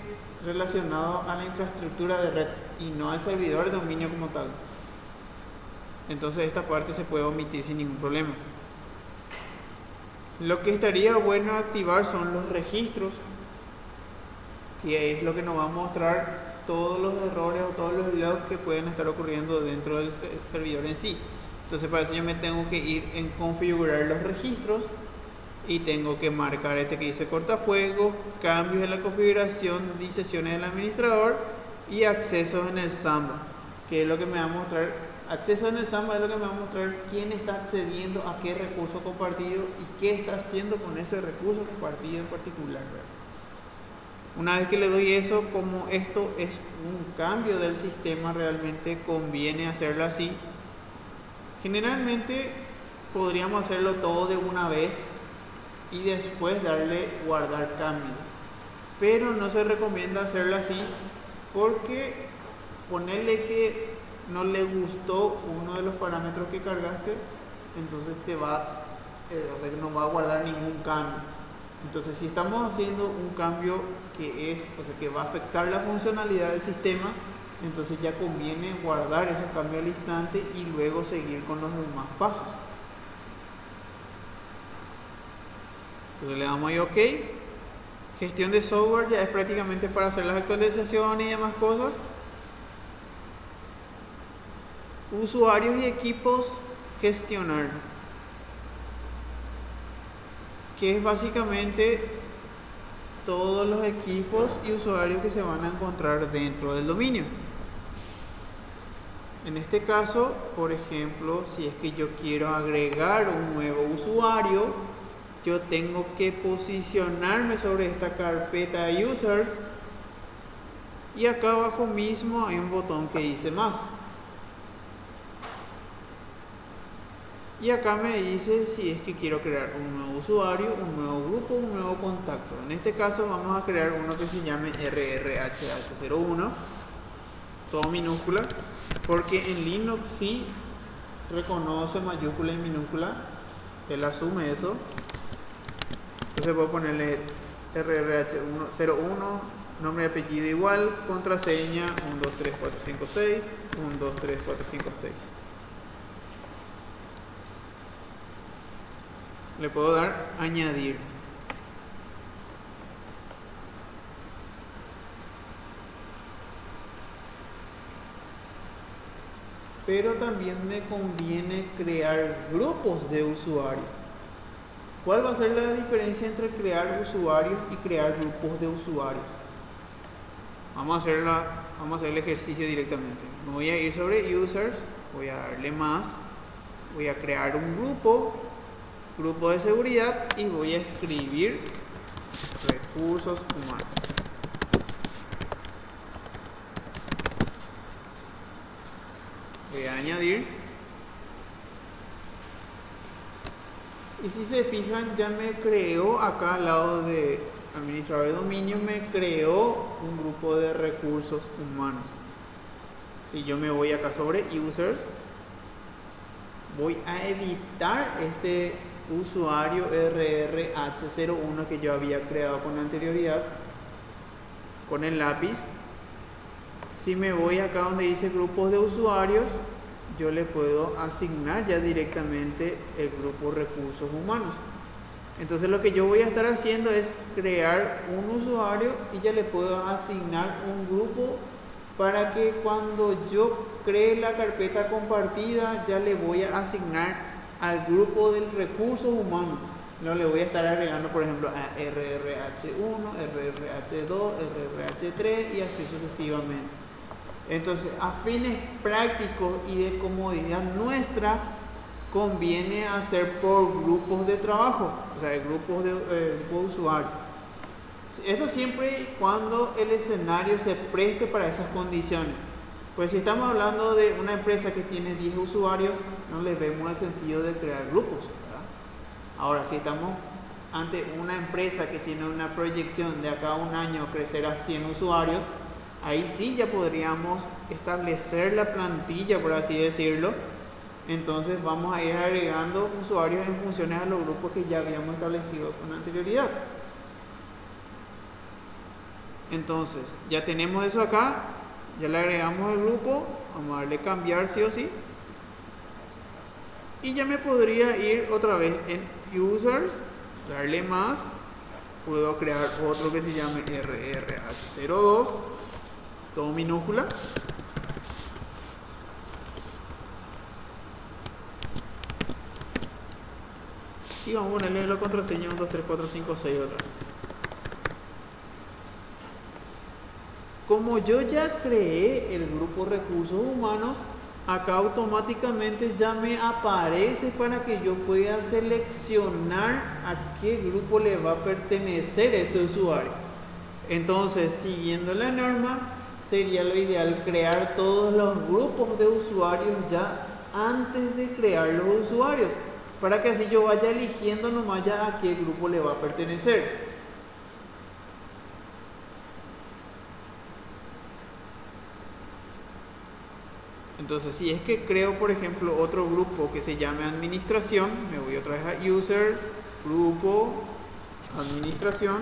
relacionado a la infraestructura de red y no al servidor de dominio como tal. Entonces esta parte se puede omitir sin ningún problema. Lo que estaría bueno activar son los registros, que es lo que nos va a mostrar todos los errores o todos los logs que pueden estar ocurriendo dentro del servidor en sí. Entonces para eso yo me tengo que ir en configurar los registros y tengo que marcar este que dice cortafuegos, cambios en la configuración y sesiones del administrador y accesos en el Samba, que es lo que me va a mostrar. Acceso en el Samba es lo que me va a mostrar quién está accediendo a qué recurso compartido y qué está haciendo con ese recurso compartido en particular, ¿verdad? Una vez que le doy eso, como esto es un cambio del sistema, realmente conviene hacerlo así. Generalmente podríamos hacerlo todo de una vez y después darle guardar cambios, pero no se recomienda hacerlo así, porque ponerle que no le gustó uno de los parámetros que cargaste, entonces te va, o sea, que no va a guardar ningún cambio. Entonces si estamos haciendo un cambio que es, o sea, que va a afectar la funcionalidad del sistema, entonces ya conviene guardar esos cambios al instante y luego seguir con los demás pasos. Entonces le damos ahí OK. Gestión de software ya es prácticamente para hacer las actualizaciones y demás cosas. Usuarios y equipos, gestionar, que es básicamente todos los equipos y usuarios que se van a encontrar dentro del dominio. En este caso, por ejemplo, si es que yo quiero agregar un nuevo usuario, yo tengo que posicionarme sobre esta carpeta users y acá abajo mismo hay un botón que dice más. Y acá me dice si es que quiero crear un nuevo usuario, un nuevo grupo, un nuevo contacto. En este caso vamos a crear uno que se llame RRHH01, todo minúscula, porque en Linux sí reconoce mayúscula y minúscula, él asume eso. Entonces voy a ponerle RRH01, nombre y apellido igual, contraseña 123456, 123456. Le puedo dar añadir. Pero también me conviene crear grupos de usuarios. ¿Cuál va a ser la diferencia entre crear usuarios y crear grupos de usuarios? Vamos a hacer el ejercicio directamente. Me voy a ir sobre users, voy a darle más, voy a crear un grupo de seguridad y voy a escribir recursos humanos. Voy a añadir. Y si se fijan, ya me creó acá al lado de administrador de dominio, me creó un grupo de recursos humanos. Si yo me voy acá sobre users, voy a editar este usuario RRH01 que yo había creado con anterioridad con el lápiz. Si me voy acá donde dice grupos de usuarios, yo le puedo asignar ya directamente el grupo recursos humanos. Entonces lo que yo voy a estar haciendo es crear un usuario y ya le puedo asignar un grupo para que cuando yo cree la carpeta compartida ya le voy a asignar al grupo del recursos humanos. No le voy a estar agregando, por ejemplo, a RRH1, RRH2, RRH3 y así sucesivamente. Entonces, a fines prácticos y de comodidad nuestra, conviene hacer por grupos de trabajo, o sea, grupos de usuarios. Esto siempre y cuando el escenario se preste para esas condiciones. Pues si estamos hablando de una empresa que tiene 10 usuarios, no le vemos el sentido de crear grupos, ¿verdad? Ahora, si estamos ante una empresa que tiene una proyección de acá a un año crecer a 100 usuarios, ahí sí ya podríamos establecer la plantilla, por así decirlo. Entonces vamos a ir agregando usuarios en funciones a los grupos que ya habíamos establecido con anterioridad. Entonces, ya tenemos eso acá, ya le agregamos el grupo, vamos a darle cambiar sí o sí. Y ya me podría ir otra vez en users, darle más, puedo crear otro que se llame RRH02, todo minúscula. Y vamos a ponerle la contraseña 1, 2, 3, 4, 5, 6 otra vez. Como yo ya creé el grupo recursos humanos, acá automáticamente ya me aparece para que yo pueda seleccionar a qué grupo le va a pertenecer ese usuario. Entonces, siguiendo la norma, sería lo ideal crear todos los grupos de usuarios ya antes de crear los usuarios, para que así yo vaya eligiendo nomás ya a qué grupo le va a pertenecer. Entonces, si es que creo, por ejemplo, otro grupo que se llame administración, me voy otra vez a user, grupo, administración,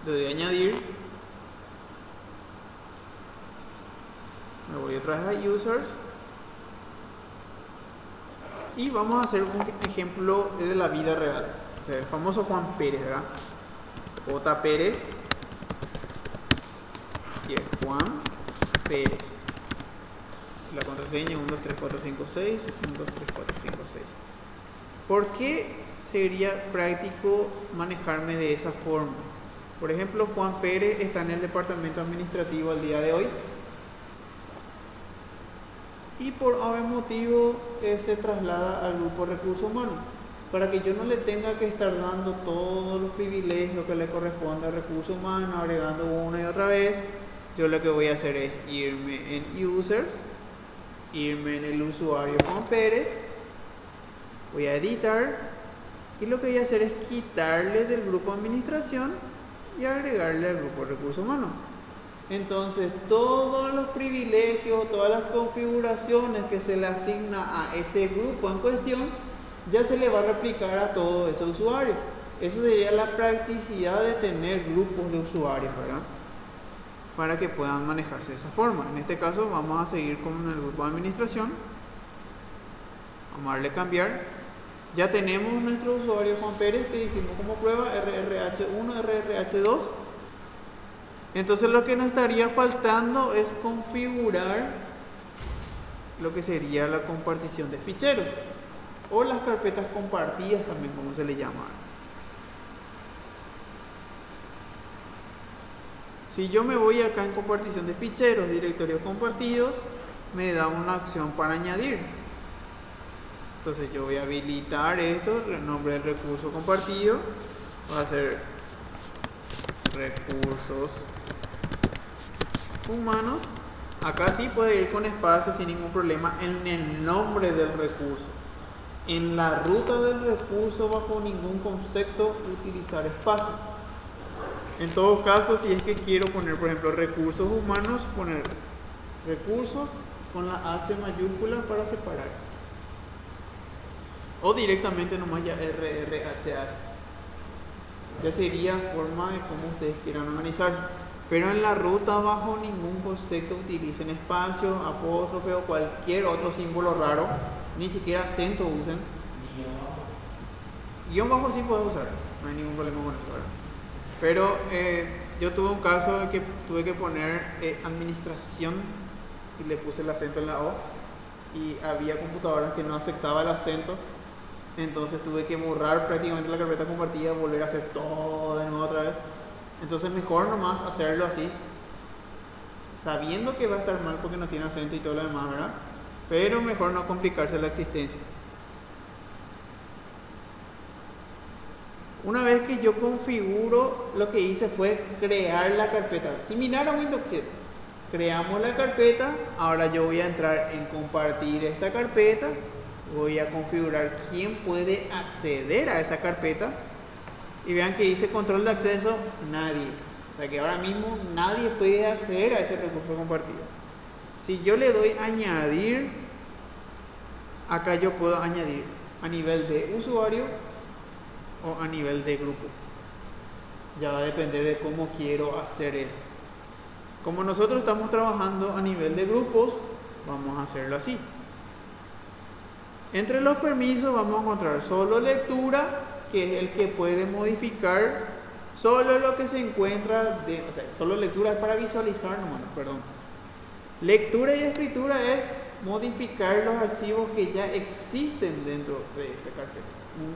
le doy a añadir, me voy otra vez a users y vamos a hacer un ejemplo de la vida real. O sea, el famoso Juan Pérez, ¿verdad? J. Pérez. Y es Juan Pérez. La contraseña 1, 2, 3, 4, 5, 6. 1, 2, 3, 4, 5, 6. ¿Por qué sería práctico manejarme de esa forma? Por ejemplo, Juan Pérez está en el departamento administrativo al día de hoy. Y por algún motivo se traslada al grupo recursos humanos. Para que yo no le tenga que estar dando todos los privilegios que le corresponde a recursos humanos, agregando una y otra vez, yo lo que voy a hacer es irme en users, irme en el usuario Juan Pérez, voy a editar y lo que voy a hacer es quitarle del grupo administración y agregarle al grupo recursos humanos. Entonces todos los privilegios, todas las configuraciones que se le asigna a ese grupo en cuestión ya se le va a replicar a todos esos usuarios. Eso sería la practicidad de tener grupos de usuarios, ¿verdad? Para que puedan manejarse de esa forma. En este caso vamos a seguir con el grupo de administración. Vamos a darle cambiar. Ya tenemos nuestro usuario Juan Pérez que dijimos como prueba RRH1, RRH2. Entonces lo que nos estaría faltando es configurar lo que sería la compartición de ficheros o las carpetas compartidas también, como se le llama. Si yo me voy acá en compartición de ficheros, directorios compartidos, me da una opción para añadir. Entonces yo voy a habilitar esto, el nombre del recurso compartido, va a ser recursos humanos. Acá sí puede ir con espacio sin ningún problema en el nombre del recurso. En la ruta del recurso, bajo ningún concepto, utilizar espacios. En todo caso, si es que quiero poner, por ejemplo, recursos humanos, poner recursos con la H mayúscula para separar. O directamente nomás ya RRHH. Ya sería forma de cómo ustedes quieran organizarse. Pero en la ruta, bajo ningún concepto, utilicen espacio, apóstrofe o cualquier otro símbolo raro. Ni siquiera acento usen. Guión bajo sí puedes usar, no hay ningún problema con eso, ¿verdad? Pero yo tuve un caso de que tuve que poner administración y le puse el acento en la O y había computadoras que no aceptaba el acento, entonces tuve que borrar prácticamente la carpeta compartida, volver a hacer todo de nuevo otra vez. Entonces mejor nomás hacerlo así, sabiendo que va a estar mal porque no tiene acento y todo lo demás, ¿verdad? Pero mejor no complicarse la existencia. Una vez que yo configuro, lo que hice fue crear la carpeta, similar a Windows 7. Creamos la carpeta, ahora yo voy a entrar en compartir esta carpeta, voy a configurar quién puede acceder a esa carpeta y vean que dice control de acceso, nadie. O sea que ahora mismo nadie puede acceder a ese recurso compartido. Si yo le doy añadir, acá yo puedo añadir a nivel de usuario o a nivel de grupo. Ya va a depender de cómo quiero hacer eso. Como nosotros estamos trabajando a nivel de grupos, vamos a hacerlo así. Entre los permisos vamos a encontrar solo lectura, que es el que puede modificar solo lo que se encuentra, o sea, solo lectura es para visualizar, perdón. Lectura y escritura es modificar los archivos que ya existen dentro de esa carpeta.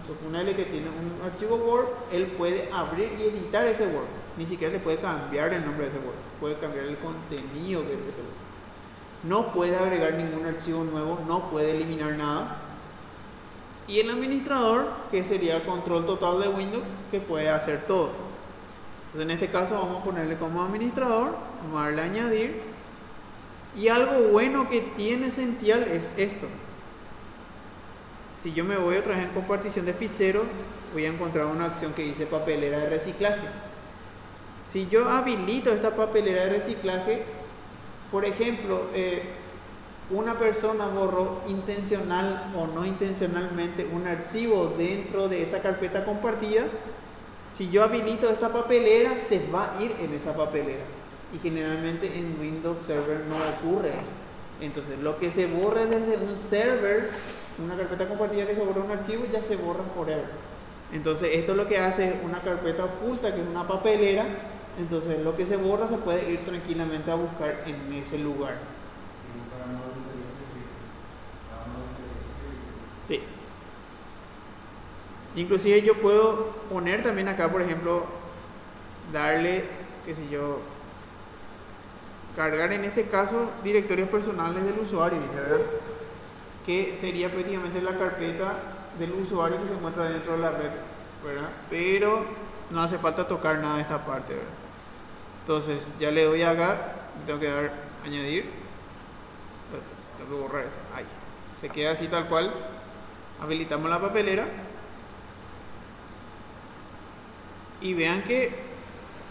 Suponele que tiene un archivo Word, él puede abrir y editar ese Word. Ni siquiera le puede cambiar el nombre de ese Word, puede cambiar el contenido de ese Word. No puede agregar ningún archivo nuevo, no puede eliminar nada. Y el administrador, que sería el control total de Windows, que puede hacer todo. Entonces en este caso vamos a ponerle como administrador, vamos a darle a añadir. Y algo bueno que tiene Sential es esto. Si yo me voy otra vez en compartición de ficheros, voy a encontrar una opción que dice papelera de reciclaje. Si yo habilito esta papelera de reciclaje, por ejemplo, una persona borró intencional o no intencionalmente un archivo dentro de esa carpeta compartida, si yo habilito esta papelera, se va a ir en esa papelera. Y generalmente en Windows Server no ocurre eso. Entonces lo que se borre desde un server, una carpeta compartida que se borra un archivo, ya se borra forever. Entonces esto lo que hace es una carpeta oculta, que es una papelera. Entonces lo que se borra se puede ir tranquilamente a buscar en ese lugar. Sí. Inclusive yo puedo poner también acá, por ejemplo, darle, qué sé yo, cargar en este caso directorios personales del usuario, ¿verdad? Que sería prácticamente la carpeta del usuario que se encuentra dentro de la red, ¿verdad? Pero no hace falta tocar nada de esta parte, ¿verdad? Entonces ya le doy acá, tengo que dar añadir, tengo que borrar esto, ahí, se queda así tal cual. Habilitamos la papelera y vean que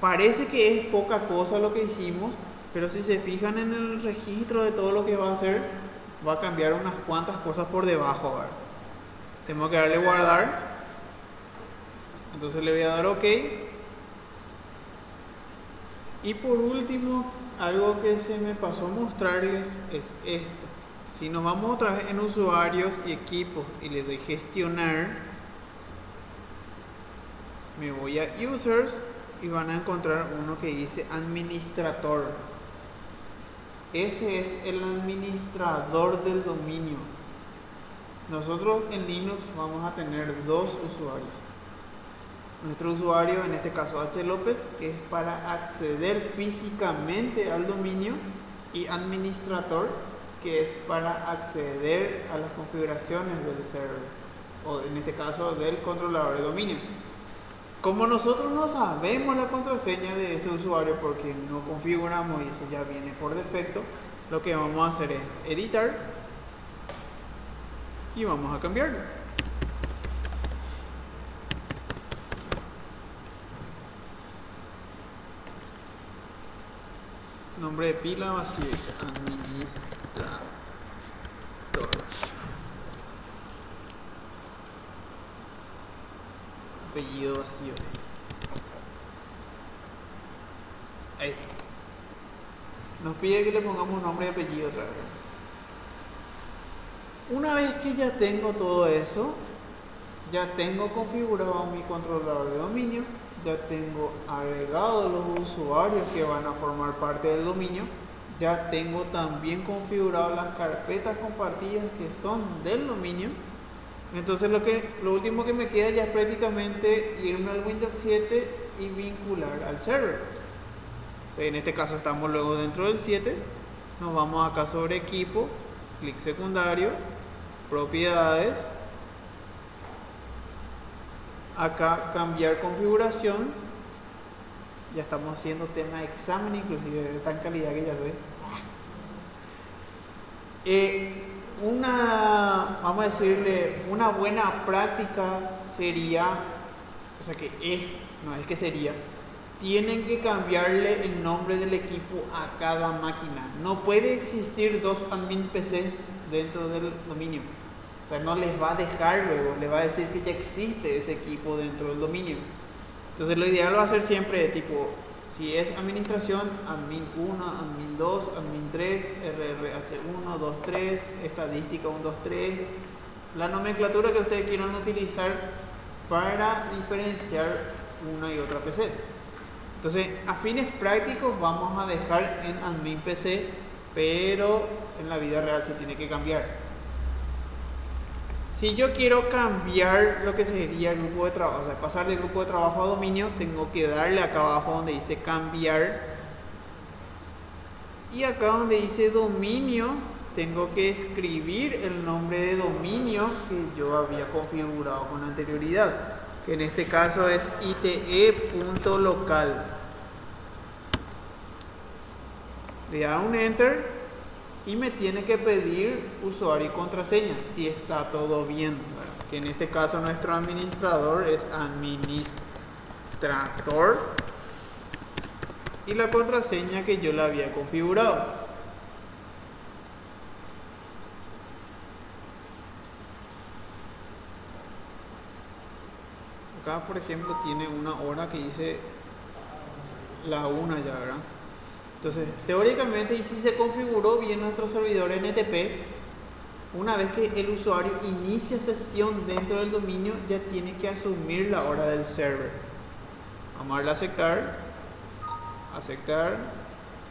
parece que es poca cosa lo que hicimos, pero si se fijan en el registro de todo lo que va a hacer, va a cambiar unas cuantas cosas por debajo, ¿verdad? Tengo que darle guardar, entonces le voy a dar OK. Y por último, algo que se me pasó a mostrarles es esto. Si nos vamos otra vez en usuarios y equipos y le doy gestionar, me voy a users y van a encontrar uno que dice administrador. Ese es el administrador del dominio. Nosotros en Linux vamos a tener dos usuarios. Nuestro usuario, en este caso H. López, que es para acceder físicamente al dominio, y administrador, que es para acceder a las configuraciones del server, o en este caso del controlador de dominio. Como nosotros no sabemos la contraseña de ese usuario porque no configuramos y eso ya viene por defecto, lo que vamos a hacer es editar y vamos a cambiarlo. Nombre de pila vacío, administrador. Apellido vacío. Ahí. Nos pide que le pongamos nombre y apellido otra vez. Una vez que ya tengo todo eso, ya tengo configurado mi controlador de dominio, ya tengo agregados los usuarios que van a formar parte del dominio, ya tengo también configurado las carpetas compartidas que son del dominio. Entonces lo último que me queda ya es prácticamente irme al Windows 7 y vincular al server. O sea, en este caso estamos luego dentro del 7, nos vamos acá sobre equipo, clic secundario, propiedades, acá cambiar configuración, ya estamos haciendo tema de examen inclusive de tan calidad que ya soy. Vamos a decirle, una buena práctica sería, o sea que no es que sería, tienen que cambiarle el nombre del equipo a cada máquina. No puede existir dos admin PCs dentro del dominio. O sea, no les va a dejar luego, le va a decir que ya existe ese equipo dentro del dominio. Entonces lo ideal va a ser siempre de tipo, si es administración, admin 1, admin 2, admin 3, RRH 1, 2, 3, estadística 1, 2, 3, la nomenclatura que ustedes quieran utilizar para diferenciar una y otra PC. Entonces, a fines prácticos vamos a dejar en admin PC, pero en la vida real se tiene que cambiar. Si yo quiero cambiar lo que sería el grupo de trabajo, o sea, pasar del grupo de trabajo a dominio, tengo que darle acá abajo donde dice cambiar. Y acá donde dice dominio, tengo que escribir el nombre de dominio que yo había configurado con anterioridad, que en este caso es ite.local. Le da un enter y me tiene que pedir usuario y contraseña si está todo bien, ¿verdad? Que en este caso nuestro administrador es administrator y la contraseña que yo la había configurado. Acá por ejemplo tiene una hora que dice la 1 ya, ¿verdad? Entonces, teóricamente, y si se configuró bien nuestro servidor NTP, una vez que el usuario inicia sesión dentro del dominio, ya tiene que asumir la hora del server. Vamos a darle a aceptar,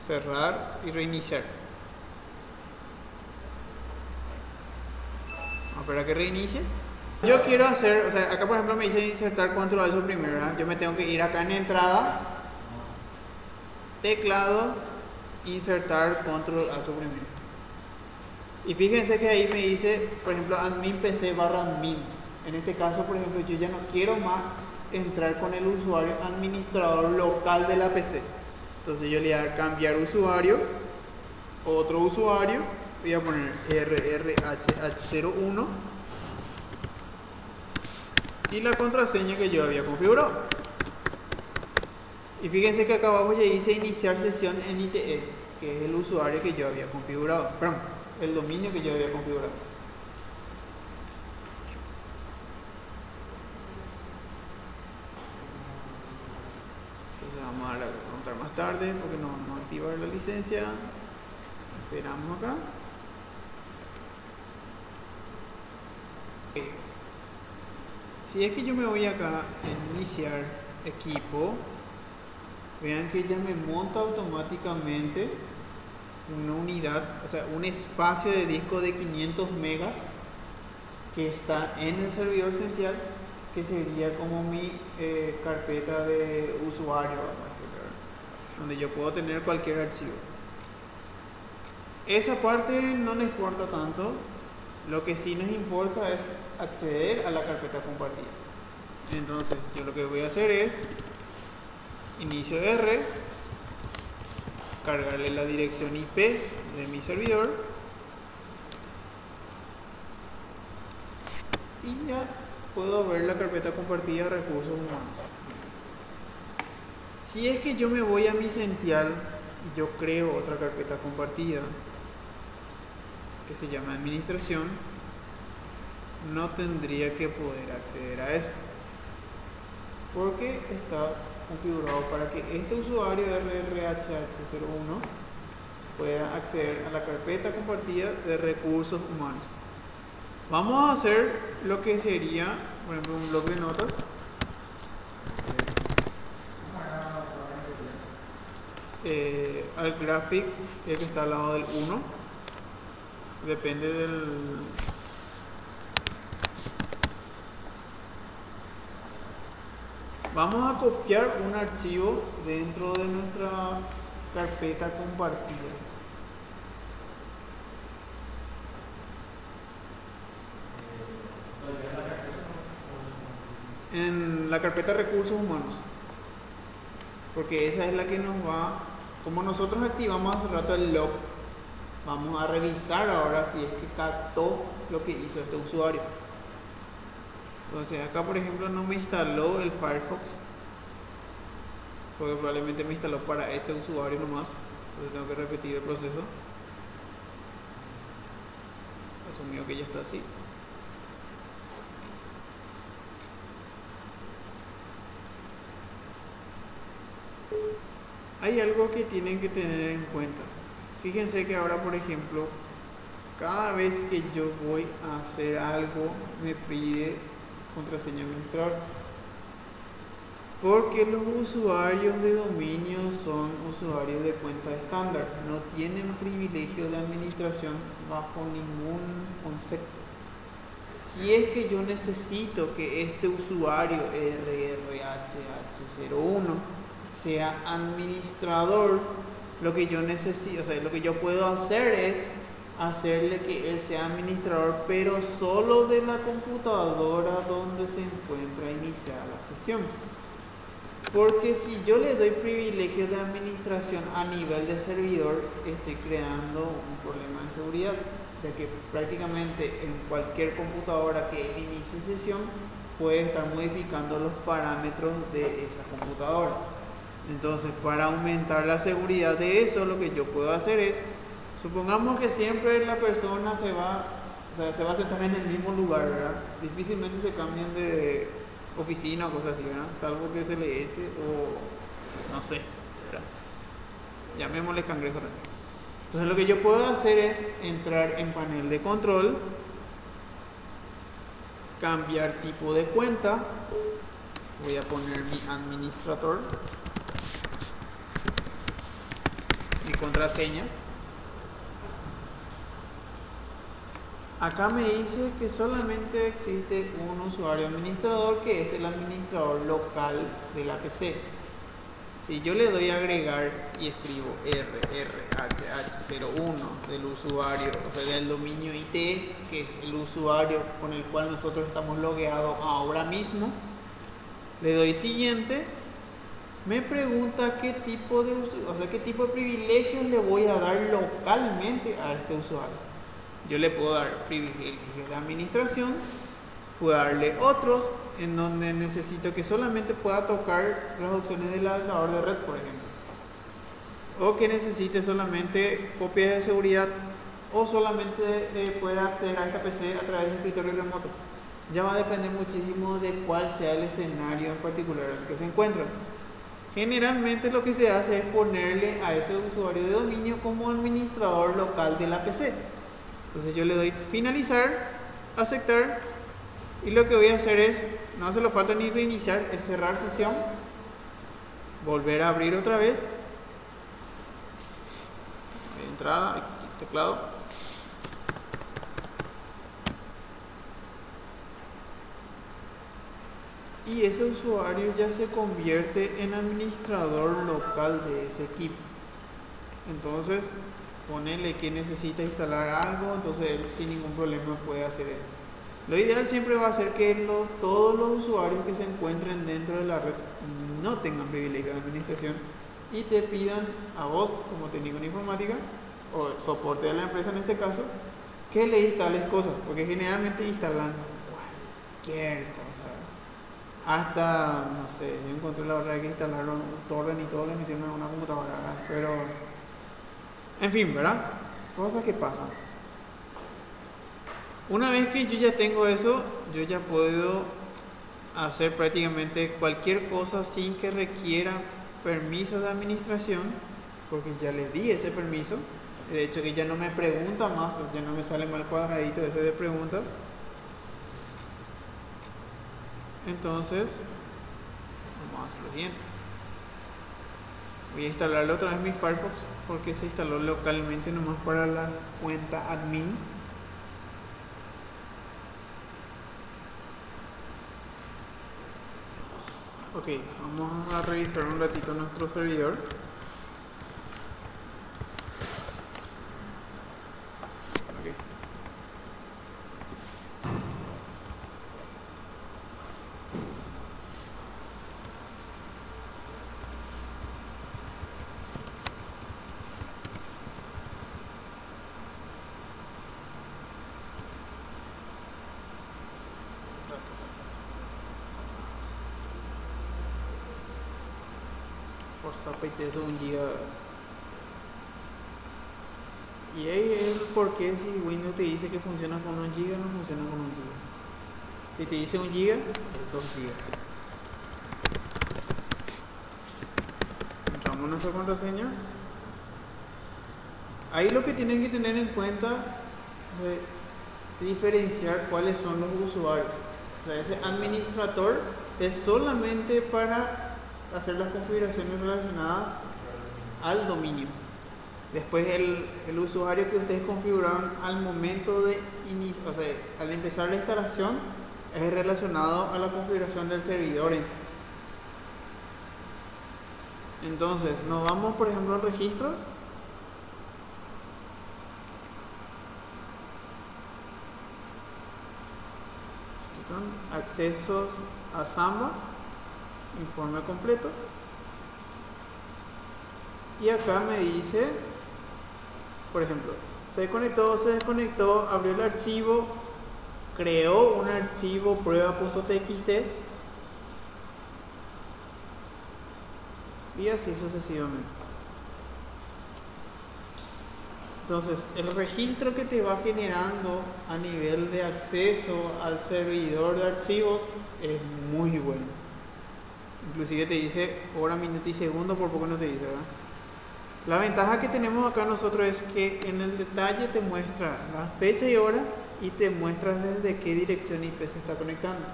cerrar y reiniciar. Vamos a esperar a que reinicie. Yo quiero hacer, o sea, acá por ejemplo me dice insertar control al suprimir, ¿verdad? Yo me tengo que ir acá en entrada, teclado, insertar control a suprimir. Y fíjense que ahí me dice, por ejemplo, admin PC barra admin. En este caso, por ejemplo, yo ya no quiero más entrar con el usuario administrador local de la PC. Entonces yo le voy a dar cambiar usuario, otro usuario, voy a poner RRHH01 y la contraseña que yo había configurado. Y fíjense que acá abajo ya dice iniciar sesión en ITE, que es el usuario que yo había configurado, perdón, el dominio que yo había configurado. Entonces vamos a darle a contar más tarde porque no activar la licencia. Esperamos acá. Okay. Si es que yo me voy acá a iniciar equipo, vean que ya me monta automáticamente una unidad, o sea, un espacio de disco de 500 megas que está en el servidor central, que sería como mi carpeta de usuario, donde yo puedo tener cualquier archivo. Esa parte no nos importa tanto, lo que sí nos importa es acceder a la carpeta compartida. Entonces yo lo que voy a hacer es inicio R, cargarle la dirección IP de mi servidor y ya puedo ver la carpeta compartida recursos humanos. Si es que yo me voy a mi Sential y yo creo otra carpeta compartida que se llama administración, no tendría que poder acceder a eso porque está configurado para que este usuario RRHH01 pueda acceder a la carpeta compartida de recursos humanos. Vamos a hacer lo que sería, por ejemplo, un bloc de notas. al graphic, el que está al lado del 1. Depende del... Vamos a copiar un archivo dentro de nuestra carpeta compartida. En la carpeta recursos humanos, porque esa es la que nos va, como nosotros activamos hace rato el log, vamos a revisar ahora si es que captó lo que hizo este usuario. Entonces acá por ejemplo no me instaló el Firefox, porque probablemente me instaló para ese usuario nomás, entonces tengo que repetir el proceso. Asumió que ya está así. Hay algo que tienen que tener en cuenta. Fíjense que ahora, por ejemplo, cada vez que yo voy a hacer algo, me pide contraseña administrador. Porque los usuarios de dominio son usuarios de cuenta estándar. No tienen privilegio de administración bajo ningún concepto. Si es que yo necesito que este usuario RRHH01 sea administrador, lo que yo necesito, o sea, lo que yo puedo hacer es hacerle que él sea administrador, pero solo de la computadora donde se encuentra iniciada la sesión. Porque si yo le doy privilegio de administración a nivel de servidor, estoy creando un problema de seguridad, ya que prácticamente en cualquier computadora que él inicie sesión puede estar modificando los parámetros de esa computadora. Entonces, para aumentar la seguridad de eso, lo que yo puedo hacer es, supongamos que siempre la persona se va a sentar en el mismo lugar, ¿verdad? Difícilmente se cambian de oficina o cosas así, ¿verdad? Salvo que se le eche o no sé, ¿verdad? Llamémosle cangrejo también. Entonces lo que yo puedo hacer es entrar en panel de control, cambiar tipo de cuenta, voy a poner mi administrador, mi contraseña. Acá me dice que solamente existe un usuario administrador, que es el administrador local de la PC. Si yo le doy a agregar y escribo RRHH01 del usuario, o sea del dominio IT, que es el usuario con el cual nosotros estamos logueados ahora mismo, le doy siguiente, me pregunta qué tipo de privilegios le voy a dar localmente a este usuario. Yo le puedo dar privilegios de administración, puedo darle otros en donde necesito que solamente pueda tocar las opciones del adaptador de red, por ejemplo, o que necesite solamente copias de seguridad, o solamente pueda acceder a esta PC a través de escritorio remoto. Ya va a depender muchísimo de cuál sea el escenario en particular en el que se encuentra. Generalmente lo que se hace es ponerle a ese usuario de dominio como administrador local de la PC. Entonces yo le doy finalizar, aceptar, y lo que voy a hacer es, no hace falta ni reiniciar, es cerrar sesión, volver a abrir otra vez, entrada, teclado, y ese usuario ya se convierte en administrador local de ese equipo. Entonces ponele que necesita instalar algo, entonces él sin ningún problema puede hacer eso. Lo ideal siempre va a ser que todos los usuarios que se encuentren dentro de la red no tengan privilegio de administración y te pidan a vos, como técnico en informática o soporte de la empresa en este caso, que le instales cosas, porque generalmente instalan cualquier cosa. Hasta, no sé, yo encontré la verdad que instalaron un torrent y todo, le metieron en una computadora, pero en fin, ¿verdad? Cosas que pasan. Una vez que yo ya tengo eso, yo ya puedo hacer prácticamente cualquier cosa sin que requiera permiso de administración, porque ya le di ese permiso. De hecho que ya no me pregunta más, ya no me sale mal cuadradito ese de preguntas. Entonces, vamos a hacer lo siguiente. Voy a instalarle otra vez mi Firefox porque se instaló localmente nomás para la cuenta admin. Ok, vamos a revisar un ratito nuestro servidor. Por zapete es 1 GB. Y ahí es el porqué si Windows te dice que funciona con 1 GB, no funciona con 1 GB. Si te dice 1 GB, es 2 GB. Entramos en nuestra contraseña. Ahí lo que tienen que tener en cuenta es diferenciar cuáles son los usuarios. O sea, ese administrador es solamente para hacer las configuraciones relacionadas al dominio. Después el usuario que ustedes configuraron al momento de inicio, o sea, al empezar la instalación, es relacionado a la configuración del servidor en sí. Entonces, nos vamos por ejemplo a registros. Accesos a Samba, informe completo, y acá me dice, por ejemplo, se conectó, se desconectó, abrió el archivo, creó un archivo prueba.txt y así sucesivamente. Entonces, el registro que te va generando a nivel de acceso al servidor de archivos es muy bueno. Inclusive te dice hora, minuto y segundo, por poco no te dice, ¿verdad? La ventaja que tenemos acá nosotros es que en el detalle te muestra la fecha y hora y te muestra desde qué dirección IP se está conectando.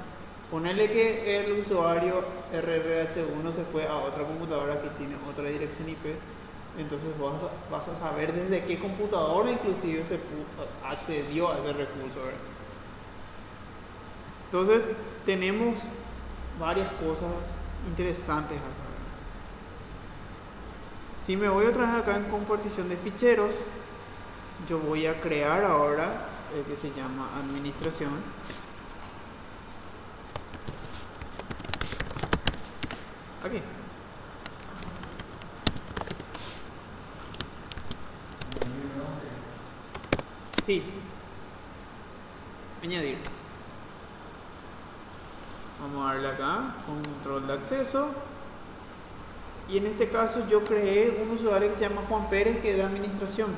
Ponele que el usuario RRH1 se fue a otra computadora que tiene otra dirección IP. Entonces vas a saber desde qué computadora inclusive se accedió a ese recurso, ¿verdad? Entonces tenemos varias cosas interesantes acá. Si me voy otra vez acá en compartición de ficheros, yo voy a crear ahora el que se llama administración. Aquí. Sí. Añadir. Vamos a darle acá, control de acceso. Y en este caso yo creé un usuario que se llama Juan Pérez, que es de administración.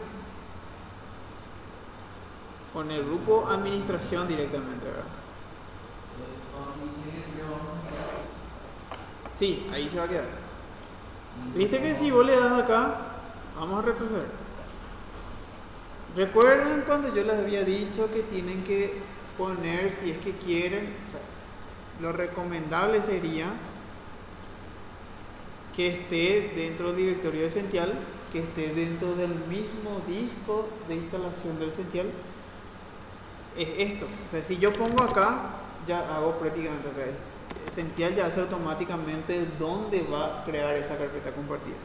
Con el grupo administración directamente, ¿verdad? Sí, ahí se va a quedar. Viste que si vos le das acá, vamos a retroceder. Recuerden cuando yo les había dicho que tienen que poner, si es que quieren, o sea, lo recomendable sería que esté dentro del directorio de Essential, que esté dentro del mismo disco de instalación del Essential. Es esto, o sea, si yo pongo acá, ya hago prácticamente, o sea, Essential ya hace automáticamente dónde va a crear esa carpeta compartida.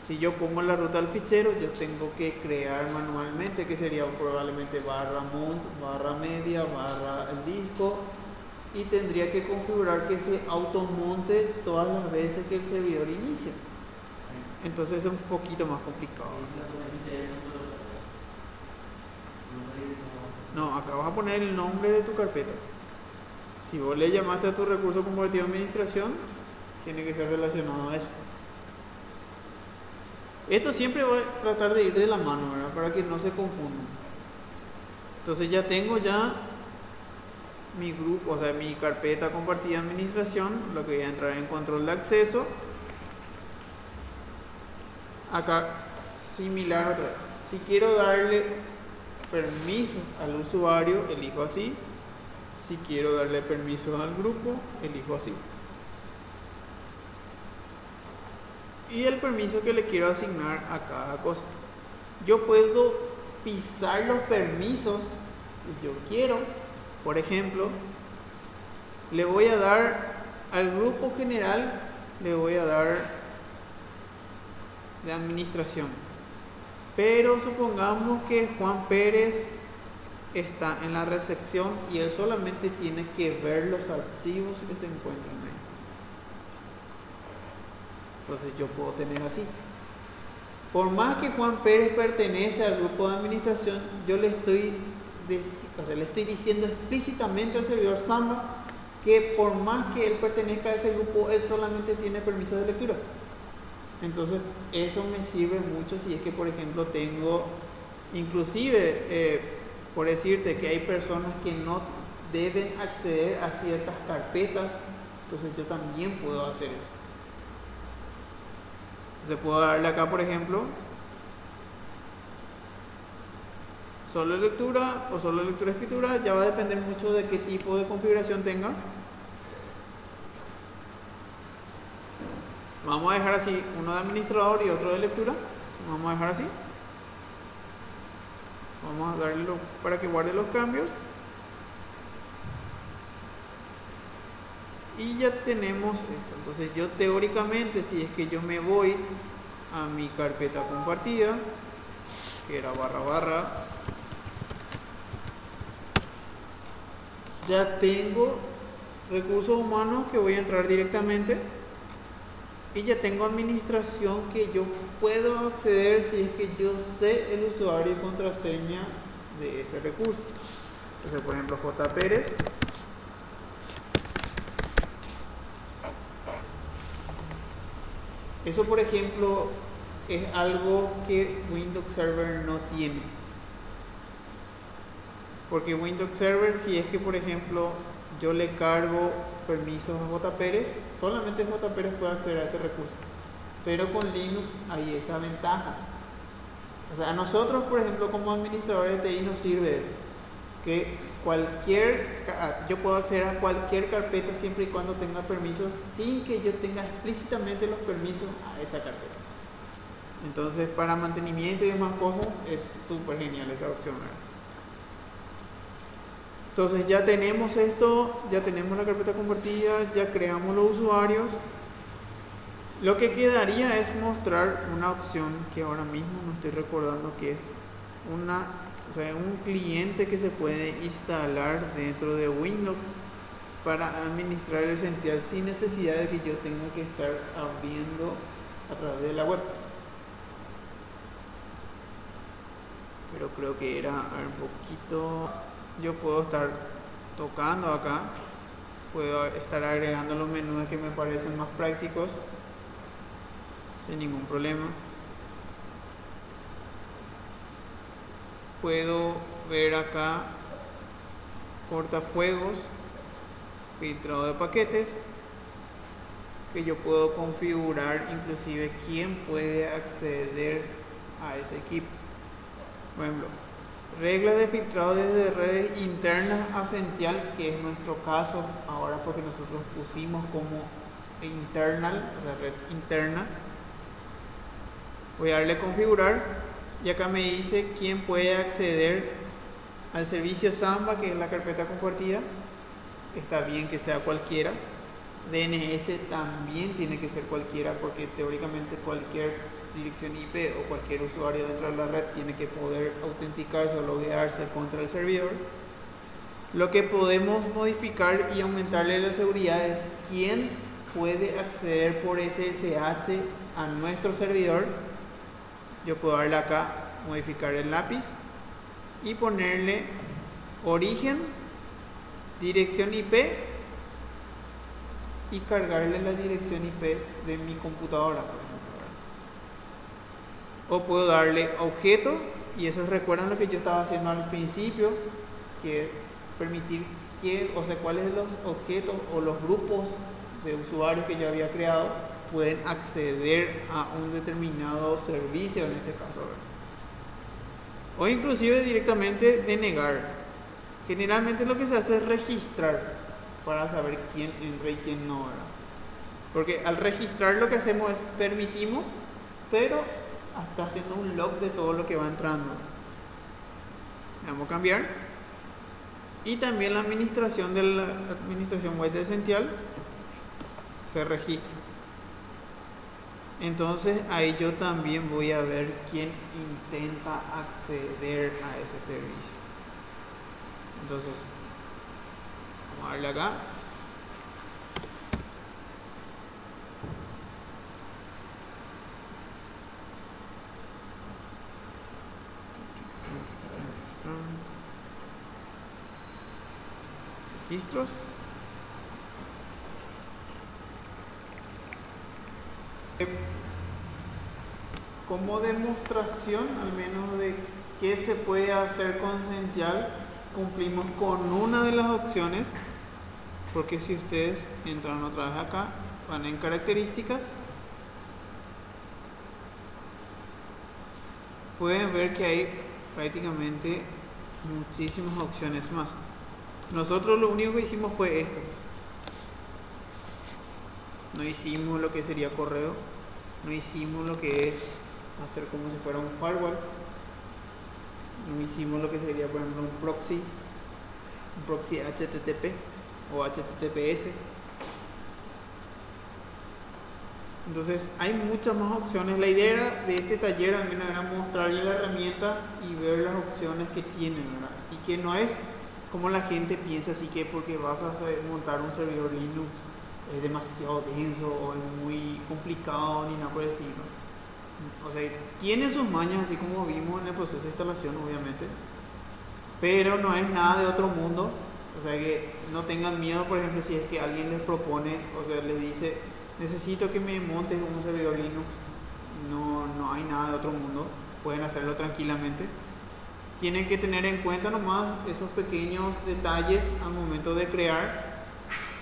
Si yo pongo la ruta del fichero, yo tengo que crear manualmente, que sería probablemente barra mount, barra media, barra el disco, y tendría que configurar que se automonte todas las veces que el servidor inicia. Entonces es un poquito más complicado. No, acá vas a poner el nombre de tu carpeta. Si vos le llamaste a tu recurso compartido de administración, tiene que ser relacionado a eso. Esto siempre va a tratar de ir de la mano, ¿verdad? Para que no se confundan. Entonces ya tengo mi grupo, o sea, mi carpeta compartida de administración. Lo que voy a entrar en control de acceso. Acá, similar otra vez. Si quiero darle permiso al usuario, elijo así. Si quiero darle permiso al grupo, elijo así. y el permiso que le quiero asignar a cada cosa. Yo puedo pisar los permisos que yo quiero. Por ejemplo, le voy a dar al grupo general, le voy a dar de administración. Pero supongamos que Juan Pérez está en la recepción y él solamente tiene que ver los archivos que se encuentran ahí. Entonces yo puedo tener así. Por más que Juan Pérez pertenece al grupo de administración, yo le estoy diciendo explícitamente al servidor Samba que por más que él pertenezca a ese grupo, él solamente tiene permiso de lectura. Entonces eso me sirve mucho si es que, por ejemplo, tengo, inclusive, por decirte que hay personas que no deben acceder a ciertas carpetas, entonces yo también puedo hacer eso. Entonces puedo darle acá, por ejemplo, solo lectura o solo lectura-escritura, ya va a depender mucho de qué tipo de configuración tenga. Vamos a dejar así, uno de administrador y otro de lectura. Vamos a dejar así. Vamos a darle para que guarde los cambios. Y ya tenemos esto. Entonces yo teóricamente, si es que yo me voy a mi carpeta compartida, que era // ya tengo recursos humanos que voy a entrar directamente. Y ya tengo administración que yo puedo acceder si es que yo sé el usuario y contraseña de ese recurso. Entonces, por ejemplo, J. Pérez. Eso, por ejemplo, es algo que Windows Server no tiene. Porque Windows Server, si es que, por ejemplo, yo le cargo permisos a J. Pérez, solamente J. Pérez puede acceder a ese recurso. Pero con Linux hay esa ventaja. O sea, a nosotros, por ejemplo, como administradores de TI nos sirve eso. Que yo puedo acceder a cualquier carpeta siempre y cuando tenga permisos, sin que yo tenga explícitamente los permisos a esa carpeta. Entonces, para mantenimiento y demás cosas, es súper genial esa opción, ¿verdad? Entonces ya tenemos esto, ya tenemos la carpeta compartida, ya creamos los usuarios. Lo que quedaría es mostrar una opción que ahora mismo no estoy recordando, que es un cliente que se puede instalar dentro de Windows para administrar el Essential sin necesidad de que yo tenga que estar abriendo a través de la web. Pero creo que era un poquito... Yo puedo estar tocando acá, puedo estar agregando los menús que me parecen más prácticos sin ningún problema. Puedo ver acá cortafuegos, filtrado de paquetes, que yo puedo configurar inclusive quién puede acceder a ese equipo. Por ejemplo, reglas de filtrado desde redes internas a Essential, que es nuestro caso ahora porque nosotros pusimos como internal, o sea, red interna. Voy a darle a configurar y acá me dice quién puede acceder al servicio Samba, que es la carpeta compartida. Está bien que sea cualquiera. DNS también tiene que ser cualquiera, porque teóricamente cualquier dirección IP o cualquier usuario dentro de la red tiene que poder autenticarse o loguearse contra el servidor. Lo que podemos modificar y aumentarle la seguridad es quién puede acceder por SSH a nuestro servidor. Yo puedo darle acá, modificar el lápiz y ponerle origen, dirección IP y cargarle la dirección IP de mi computadora, por ejemplo. O puedo darle objeto, y eso recuerdan lo que yo estaba haciendo al principio, que es permitir cuáles los objetos o los grupos de usuarios que yo había creado pueden acceder a un determinado servicio, en este caso, ¿verdad? O inclusive directamente denegar. Generalmente lo que se hace es registrar para saber quién entra y quién no, ¿verdad? Porque al registrar lo que hacemos es permitimos, pero está haciendo un log de todo lo que va entrando. Vamos a cambiar. Y también la administración de la administración web de Essential se registra. Entonces ahí yo también voy a ver quién intenta acceder a ese servicio. Entonces, vamos a darle acá. Registros. Como demostración, al menos de qué se puede hacer con Essential, cumplimos con una de las opciones, porque si ustedes entran otra vez acá, van en características, pueden ver que hay prácticamente muchísimas opciones más. Nosotros lo único que hicimos fue esto. No hicimos lo que sería correo, no hicimos lo que es hacer como si fuera un firewall, no hicimos lo que sería, por ejemplo, un proxy HTTP o HTTPS. Entonces hay muchas más opciones. La idea de este taller al menos era mostrarle la herramienta y ver las opciones que tienen, ¿verdad? Y que no es como la gente piensa, así que porque vas a montar un servidor Linux es demasiado denso o es muy complicado ni nada por el estilo. O sea, tiene sus mañas, así como vimos en el proceso de instalación, obviamente, pero no es nada de otro mundo. O sea, que no tengan miedo, por ejemplo, si es que alguien les propone, o sea, les dice, necesito que me montes un servidor Linux. No hay nada de otro mundo, pueden hacerlo tranquilamente. Tienen que tener en cuenta nomás esos pequeños detalles al momento de crear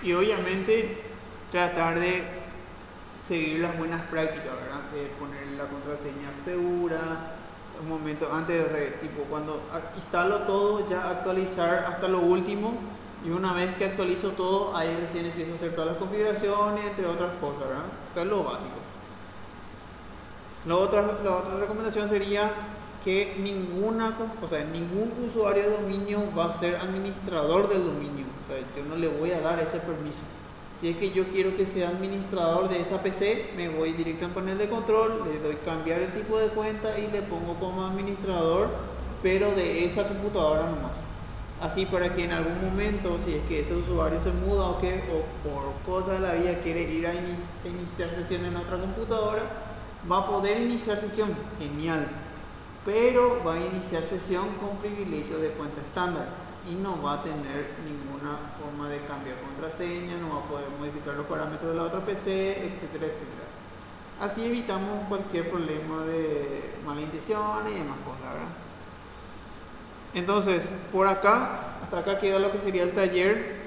y obviamente tratar de seguir las buenas prácticas, ¿verdad? De poner la contraseña segura, un momento antes, o sea, tipo cuando instalo todo, ya actualizar hasta lo último, y una vez que actualizo todo, ahí recién empiezo a hacer todas las configuraciones, entre otras cosas, ¿verdad? Esto es lo básico. La otra recomendación sería que ningún usuario de dominio va a ser administrador del dominio. O sea, yo no le voy a dar ese permiso. Si es que yo quiero que sea administrador de esa PC, me voy directo en panel de control, le doy cambiar el tipo de cuenta y le pongo como administrador, pero de esa computadora nomás. Así para que en algún momento, si es que ese usuario se muda o por cosas de la vida quiere ir a iniciar sesión en otra computadora, va a poder iniciar sesión, genial, pero va a iniciar sesión con privilegio de cuenta estándar y no va a tener ninguna forma de cambiar contraseña, no va a poder modificar los parámetros de la otra PC, etcétera, etcétera. Así evitamos cualquier problema de malintención y demás cosas, ¿verdad? Entonces, por acá, hasta acá queda lo que sería el taller.